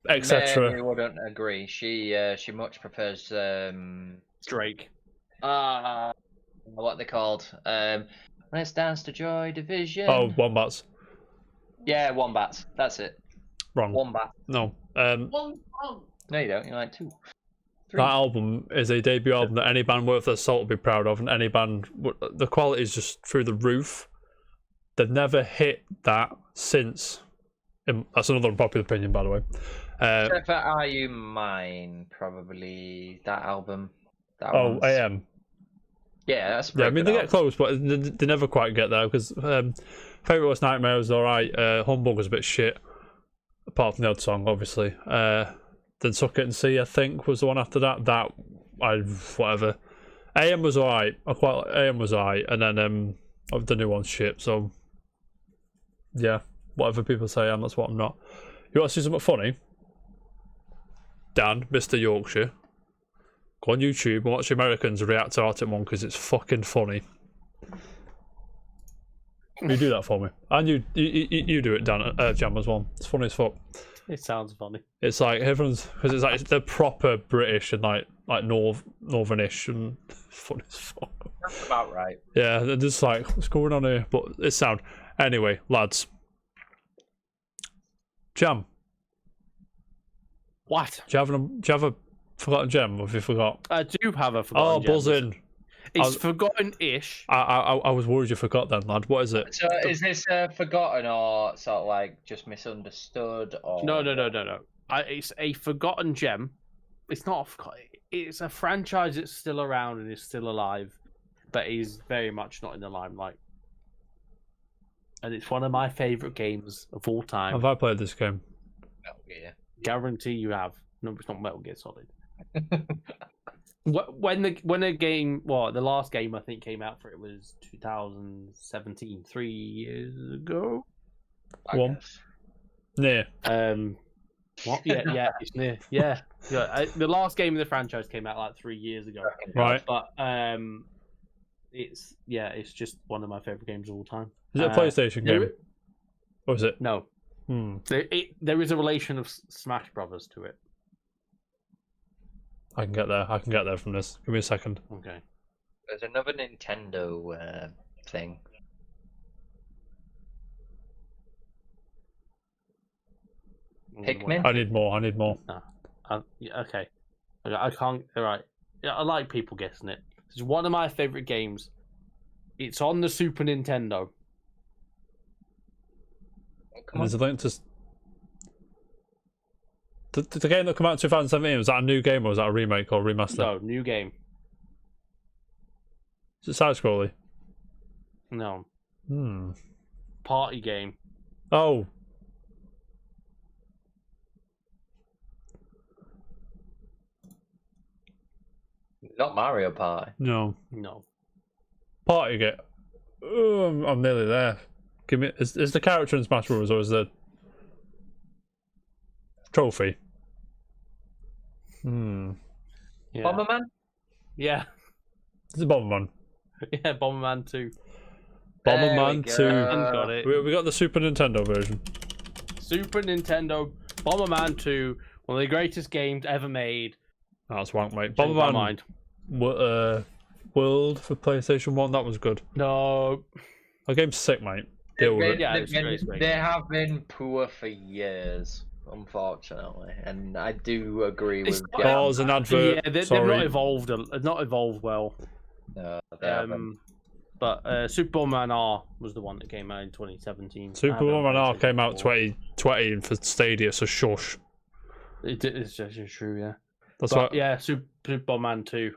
etc. wouldn't agree. She much prefers Drake. what they called Let's Dance to Joy Division. Oh, Wombats. Yeah, Wombats. That's it. Wrong. Wombat. No. One song. No, you don't. You like 2. 3. That album is a debut album that any band worth their salt would be proud of, and any band, the quality is just through the roof. They've never hit that since. That's another unpopular opinion, by the way. Except for Are You Mine? Probably that album. That Oh, one's- AM. Yeah, that's Yeah, I pretty mean good they get answer. close, but they never quite get there because Favourite Worst Nightmare was alright. Humbug was a bit shit, apart from the odd song, obviously. Then Suck It and See, I think, was the one after that. Whatever. AM was alright. AM was alright, and then the new one's shit. So yeah, whatever people say, that's what I'm not. You want to see something funny? Dan, Mr. Yorkshire. Go on YouTube and watch Americans react to Arctic Monkeys. It's fucking funny. You do that for me, and you do it, Dan, Jam, as well. It's funny as fuck. It sounds funny. It's like everyone's because it's like they're proper British and like northernish and funny as fuck. That's about right. Yeah, they're just like, what's going on here? But it's sound. Anyway, lads. Jam. What? Do you have a forgotten gem? Or have you forgot? I do have a forgotten gem. Buzzing. It's forgotten-ish. I was worried you forgot then, lad. What is it? So is this forgotten or sort of like just misunderstood? Or No. It's a forgotten gem. It's not. It's a franchise that's still around and is still alive, but is very much not in the limelight. And it's one of my favorite games of all time. Have I played this game? Metal Gear. Guarantee you have. No, it's not Metal Gear Solid. When the game, the last game I think came out for it was 2017, 3 years ago. I One. guess. Near. What? Yeah, it's near. Yeah. The last game of the franchise came out like 3 years ago. Right. But it's just one of my favorite games of all time. Is it a PlayStation game? Or is it? No. There is a relation of Smash Brothers to it. I can get there from this. Give me a second. Okay. There's another Nintendo thing. Pikmin? I need more. Okay. I can't. All right. Yeah, I like people guessing it. It's one of my favorite games. It's on the Super Nintendo. Come on. There's a link to. The game that came out in 2017, was that a new game or was that a remake or remaster? No, new game. Is it side scrolly? No. Hmm. Party game. Oh. Not Mario Party. No. No. Party game. Oh, I'm nearly there. Give me. Is the character in Smash Bros. Or is the trophy? Yeah. Bomberman? Yeah. It's a Bomberman. Yeah, Bomberman 2. Bomberman 2. Ian's got it. We got the Super Nintendo version. Super Nintendo, Bomberman 2, one of the greatest games ever made. That's wank, mate. Changed my Bomberman mind. World for PlayStation 1, that was good. No. That game's sick, mate. Deal with it. Yeah, it's great. They have been poor for years, unfortunately, and I do agree with. Oh, there's an advert. Yeah, they've Sorry. not evolved well. No, they haven't. But Super Bomberman R was the one that came out in 2017. Super Bomberman R came out 2020 for Stadia, so shush. It's just true, yeah. That's But, why. yeah, Super Bomberman 2.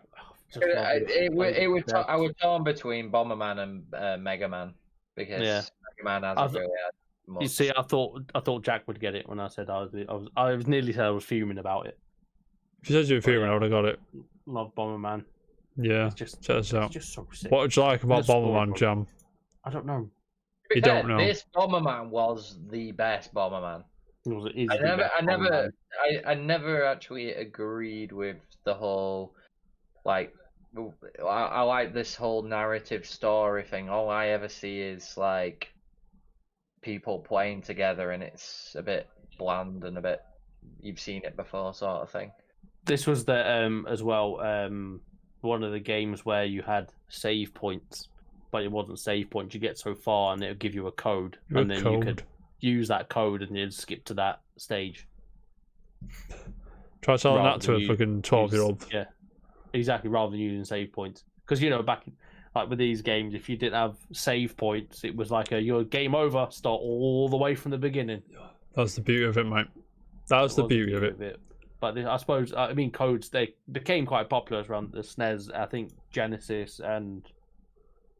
I was torn between Bomberman and Mega Man because Mega Man hasn't really had much. You see, I thought Jack would get it when I said I was nearly said I was fuming about it. If you said you were fearing, I would have got it. Love Bomberman. Yeah. It's just Check this out. it's just so sick. What would you like about It's horrible. Bomberman, Jam? I don't know. To be You fair, don't know. This Bomberman was the best Bomberman. It is the best Bomberman. I never actually agreed with the whole, like, I like this whole narrative story thing. All I ever see is like people playing together, and it's a bit bland and a bit you've seen it before sort of thing. This was the as well one of the games where you had save points, but it wasn't save points. You get so far, and it'll give you a code, and then you could use that code and then skip to that stage. Try selling rather that to than a fucking 12-year-old. Yeah, exactly. Rather than using save points, because back like with these games, if you didn't have save points, it was like your game over. Start all the way from the beginning. That's the beauty of it, mate. That's the beauty of it. But I suppose I mean codes they became quite popular around the SNES. I think Genesis and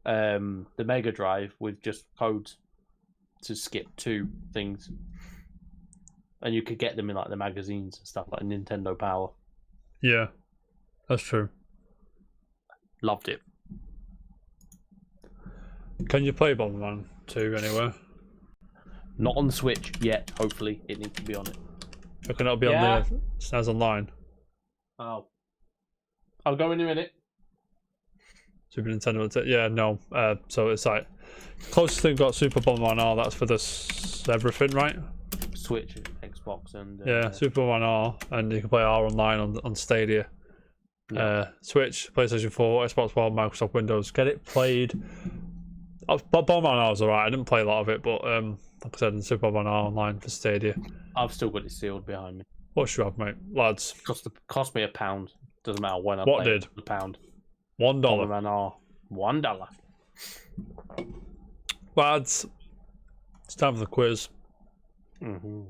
the Mega Drive with just codes to skip to things, and you could get them in like the magazines and stuff like Nintendo Power. Yeah, that's true. Loved it. Can you play Bomberman 2 anywhere? Not on Switch yet. Hopefully, it needs to be on it. Reckon it'll be Yeah. on the SNES Online. Oh, I'll go in a minute. Super Nintendo. Yeah, no. So it's like closest thing got Super Bomberman R. That's for this everything, right? Switch, Xbox, and Yeah, Super Bomberman R, and you can play R online on Stadia. Switch, PlayStation 4, Xbox One, Microsoft Windows. Get it played. Bomberman R was alright. I didn't play a lot of it, but like I said, Super Bomberman R online for Stadia. I've still got it sealed behind me. What should you have, mate? Lads, Cost me £1. Doesn't matter when I What play did? it. £1. $1. Bomberman R. $1. Lads, it's time for the quiz. Mm-hmm.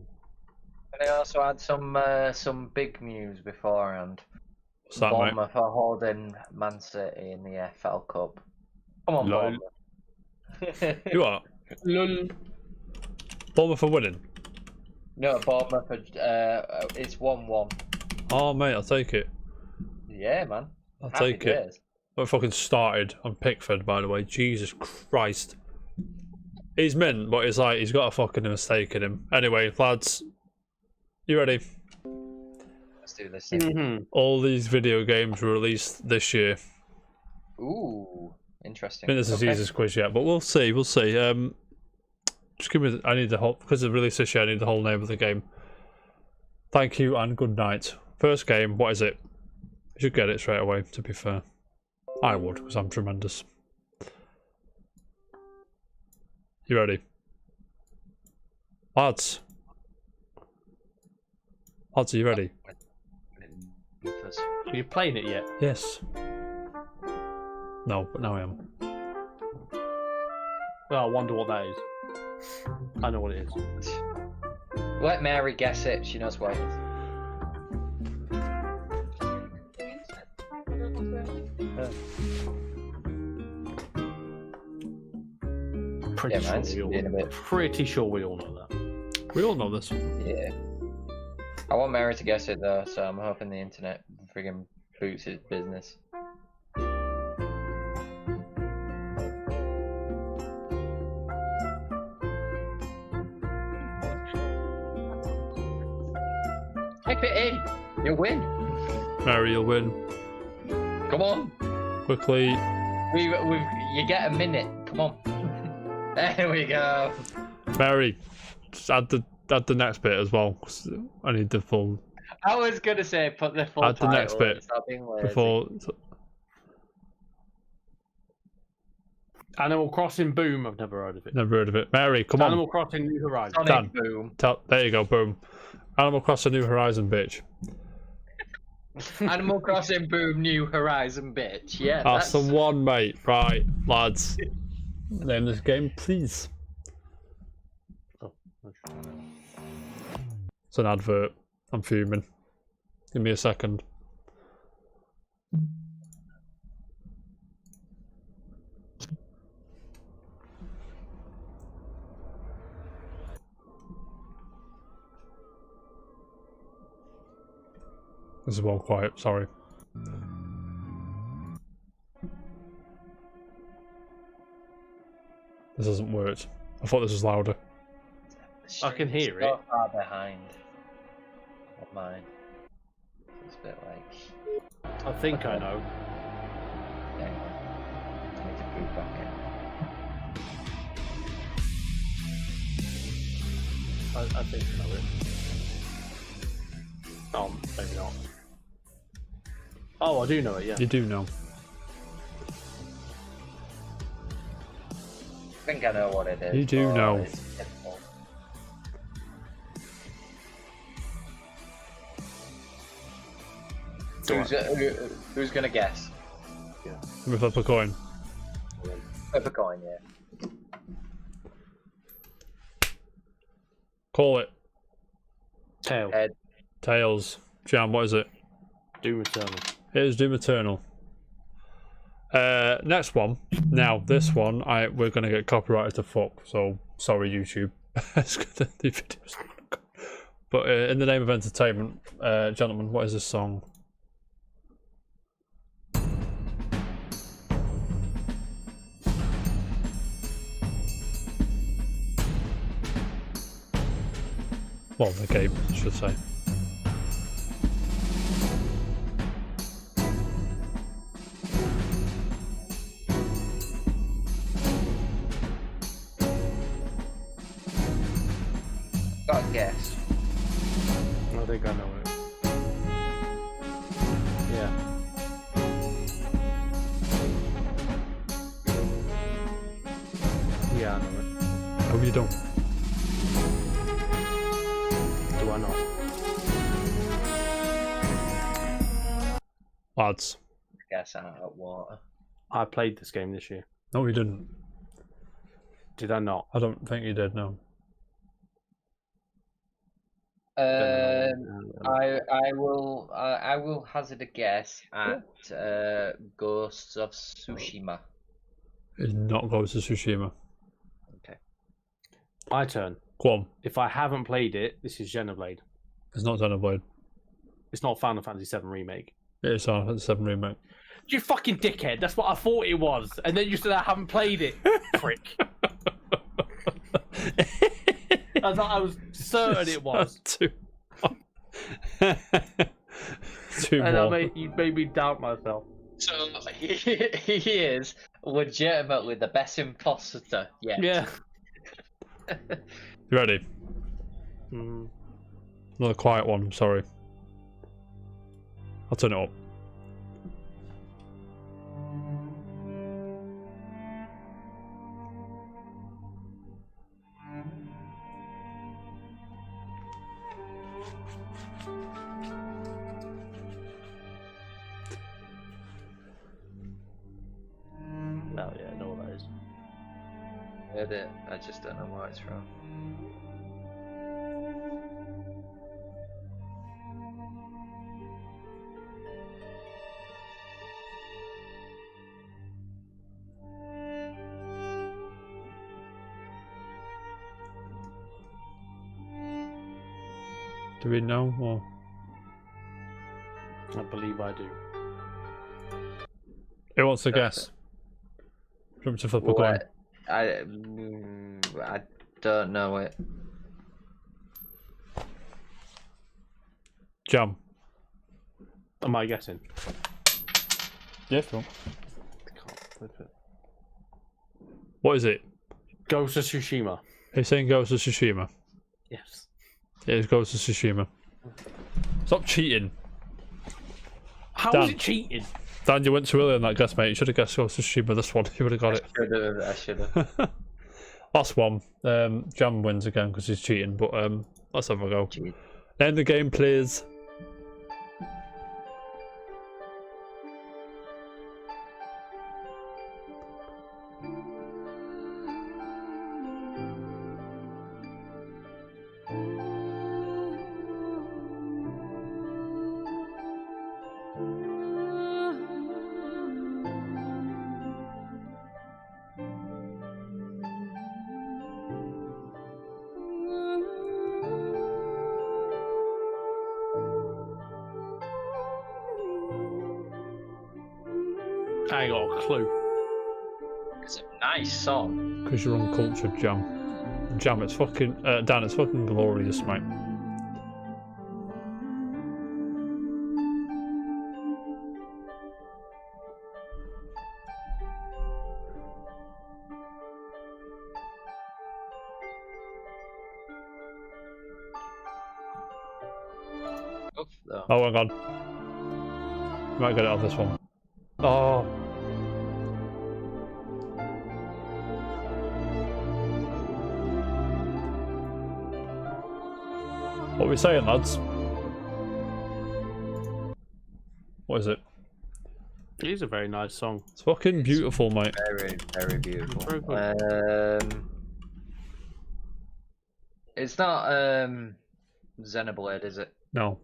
And I also had some big news beforehand. What's that, mate? Bournemouth are holding Man City in the FL Cup. Come on, Lol. Bournemouth. You are? Lol. Bournemouth for winning. No, Bournemouth. It's 1-1. Oh, mate, I'll take it. Yeah, man. I'll Happy take it. days. I fucking started on Pickford, by the way. Jesus Christ. He's mint, but it's like he's got a fucking mistake in him. Anyway, lads, you ready? Let's do this. Mm-hmm. All these video games were released this year. Ooh, I interesting. think this is the Okay. easiest quiz yet, but we'll see. We'll see. Just give me. I need the whole because of release this year. I need the whole name of the game. Thank you and good night. First game. What is it? You should get it straight away. To be fair, I would because I'm tremendous. You ready, lads? Lads, are you ready? Are you playing it yet? Yes. No, but now I am. Well, I wonder what that is. I know what it is. Let Mary guess it. She knows what it is. Pretty Yeah, mine's sure in a bit. pretty sure we all know that. We all know this. Yeah. I want Mary to guess it though, so I'm hoping the internet friggin' boots its business. Type it in. You win. Mary, you'll win Come on. quickly. You get a minute. Come on. There we go. Mary, just add the next bit as well. 'Cause I need the full I was gonna say put the full Add the next title, bit stop being lazy. before. Animal Crossing Boom. I've never heard of it. Never heard of it. Mary, come Animal on. Crossing New Horizons. Sonic Done. Boom. There you go. Boom. Animal Crossing New Horizon, bitch. Animal Crossing Boom New Horizon, bitch. Yeah, That's the one, mate. Right, lads. Name this game, please. It's an advert. I'm fuming. Give me a second. This is well quiet, sorry. This hasn't worked. I thought this was louder. I can hear so it. far behind of mine. It's a bit like. I think I know. Hang on. I need to boot back in. I think I know it. Oh, maybe not. Oh, I do know it. Yeah. You do know. I think I know what it is. You do but know. it's difficult. Who's gonna guess? Let me flip a coin. Flip a coin, yeah. Call it. Tail. Head. Tails. Jam, what is it? Doom Eternal. It is Doom Eternal. Next one. Now, this one, we're gonna get copyrighted to fuck. So sorry, YouTube. It's gonna the videos. But in the name of entertainment, gentlemen, what is this song? Well, the game, I should say. Got a guess. I think I know it. Yeah. Yeah, I know it. How you don't? Do I not? Lads. Guess out of water. I played this game this year. No, you didn't. Did I not? I don't think you did, no. I will hazard a guess at Ghosts of Tsushima. It's not Ghost of Tsushima. Okay. My turn. Go on. If I haven't played it, this is Xenoblade. It's not Xenoblade. It's not Final Fantasy VII Remake. It is Final Fantasy VII Remake. You fucking dickhead. That's what I thought it was. And then you said I haven't played it. Prick. I was certain it was. Two. Two And more. you made me doubt myself. So he is legitimately the best imposter yet. Yeah. You ready? Mm. Another quiet one, I'm sorry. I'll turn it up. Oh yeah, I know what that is. Heard it. I just don't know where it's from. Do we know? Or... I believe I do. Who wants to guess? Jump to flip a coin. I don't know it. Jam. Am I guessing? Yeah, Phil. Can't flip it. What is it? Ghost of Tsushima. He's saying Ghost of Tsushima. Yes. It is Ghost of Tsushima. Stop cheating. How Dan. was it cheating? Dan, you went too early on that guess, mate. You should have guessed Ghost of Tsushima this one. You would have got it. I should have. Last one. Jam wins again because he's cheating, but let's have a go. Cheat. Name the game, please. I ain't got a clue. It's a nice song. Because you're uncultured, Jam. Jam, it's fucking... Dan, it's fucking glorious, mate. Tough, though. Oh, hang on. You might get it off this one. Oh. What are we saying, lads? What is it? It is a very nice song. It's fucking beautiful, mate. Very, very beautiful. Very good. It's not Xenoblade, is it? No.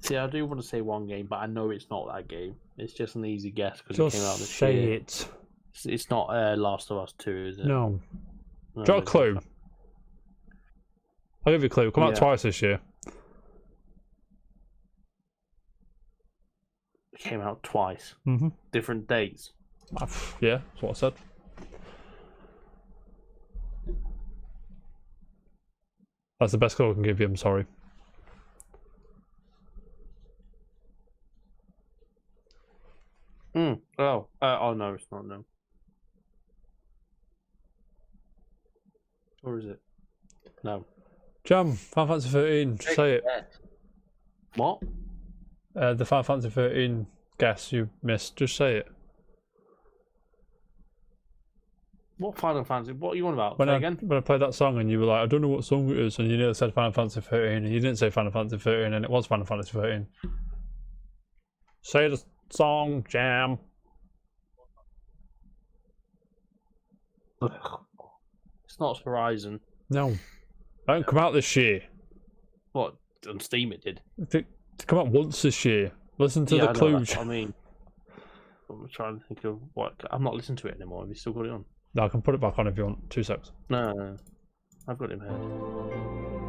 See, I do want to say one game, but I know it's not that game. It's just an easy guess because it Just came out this say year. it. It's not Last of Us 2, is it? No. No, Draw a it's clue. not. I'll give you a clue. Come out Yeah. twice this year. It came out twice. Mm-hmm. Different dates. Yeah, that's what I said. That's the best clue I can give you. I'm sorry. Oh no, it's not, no. Or is it? No. Jam, Final Fantasy 13. Just say it. What? The Final Fantasy 13 guess you missed. Just say it. What Final Fantasy? What are you on about? When Say I again? when I played that song and you were like, I don't know what song it is, and you nearly said Final Fantasy 13, and you didn't say Final Fantasy 13, and it was Final Fantasy 13. Say the song, Jam. It's not Horizon. No, it didn't come out this year. What? On Steam it did. It come out once this year. Listen to Yeah, the I know, clue. that's what I mean. I'm trying to think of what. I'm not listening to it anymore. Have you still got it on? No, I can put it back on if you want. 2 seconds. No. I've got it in my head.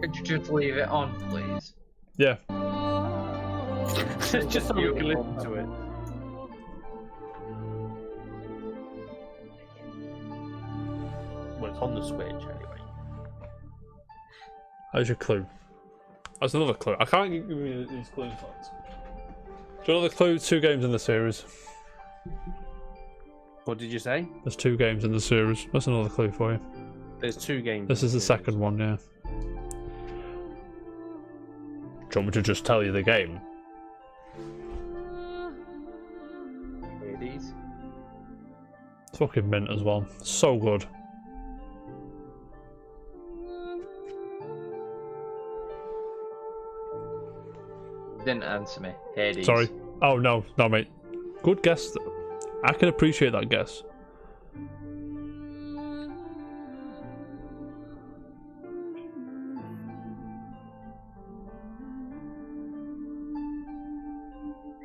Could you just leave it on, please? Yeah. Just so we can listen to it. Well, it's on the Switch anyway. That's your clue. That's another clue. I can't give you these clues. Do you know the clue? 2 games in the series. What did you say? There's 2 games in the series. That's another clue for you. There's 2 games. This in is the series. second one, yeah. Do you want me to just tell you the game? Hades. It's fucking mint as well. So good. Didn't answer me. Hades. Sorry. Oh no, no mate. Good guess. I can appreciate that guess.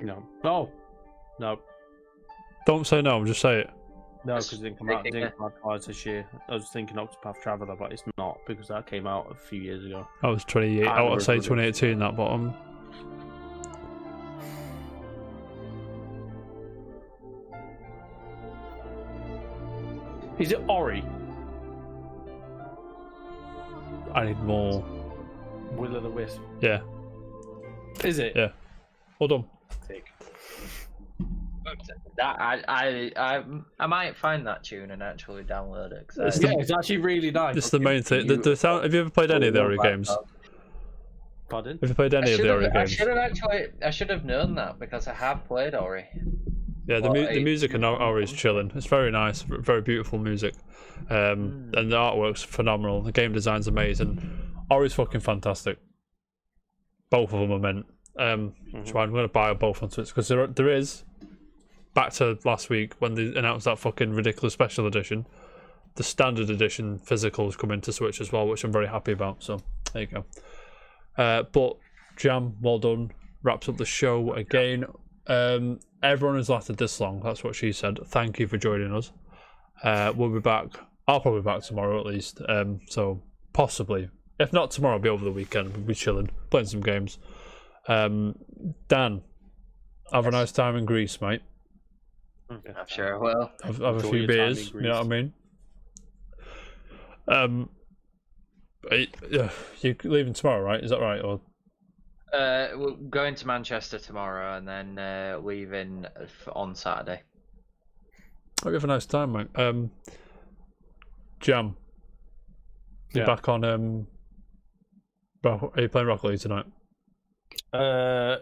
No. Oh. No. Don't say no, just say it. No, That's because it didn't come out. It taking didn't come out twice this year. I was thinking Octopath Traveler, but it's not because that came out a few years ago. That was 28. I would say remember it. 2018 that bottom. Is it Ori? I need more. Will o' the Wisp. Yeah. Is it? Yeah. Well done. Sick. That I might find that tune and actually download it. 'Cause It's I- Yeah, it's actually really nice. This is the main thing. The sound, have you ever played any of the Ori games? Pardon? Have you played any of the Ori I games? should have known that because I have played Ori. Yeah, the, Well, the music in Ori is chilling. It's very nice, very beautiful music, and the artwork's phenomenal. The game design's amazing. Ori's fucking fantastic. Both of them are mint. So I'm going to buy both on Switch because there is. Back to last week when they announced that fucking ridiculous special edition. The standard edition physicals come into Switch as well, which I'm very happy about. So there you go. But Jam, well done. Wraps up the show again. Everyone has lasted this long. That's what she said. Thank you for joining us. We'll be back. I'll probably be back tomorrow at least. So possibly, if not tomorrow, I'll be over the weekend. We'll be chilling, playing some games. Dan, have a nice time in Greece, mate. Okay. I'm sure I will. Have a Enjoy few your time in beers. You know what I mean? You're leaving tomorrow, right? Is that right? Or We're going to Manchester tomorrow and then leaving on Saturday. hope you have a nice time, mate. Jam. You Yeah. back on? Are you playing Rocket League tonight? I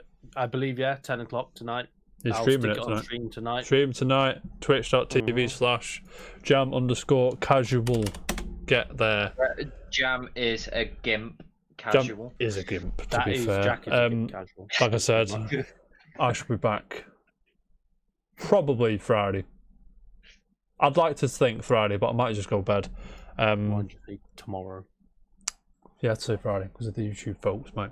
believe 10 o'clock tonight. You're I'll streaming stick it on tonight. stream tonight. Stream tonight. Twitch.tv/jam_casual. Get there. Jam is a gimp casual. is a gimp, to That be is fair. Jack is a bit casual. Like I said, I should be back probably Friday. I'd like to think Friday, but I might just go bed. Mind you, think tomorrow. Yeah, I'd say Friday because of the YouTube folks, mate.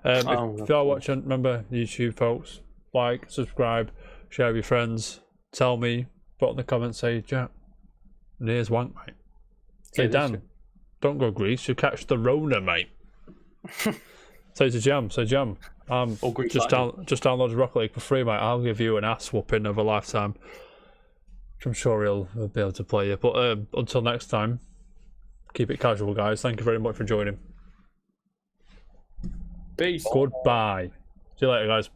Oh, if of you are course. watching, remember YouTube folks, like, subscribe, share with your friends, tell me, put in the comments, say, Jack, here's wank, mate. Say, Yeah, Dan, listen. don't go Greece, you catch the Rona, mate. Say to Jam, Or Greek just download Rocket League for free, mate. I'll give you an ass whooping of a lifetime. Which I'm sure he'll be able to play you. But until next time, keep it casual, guys. Thank you very much for joining. Peace. Goodbye. See you later, guys.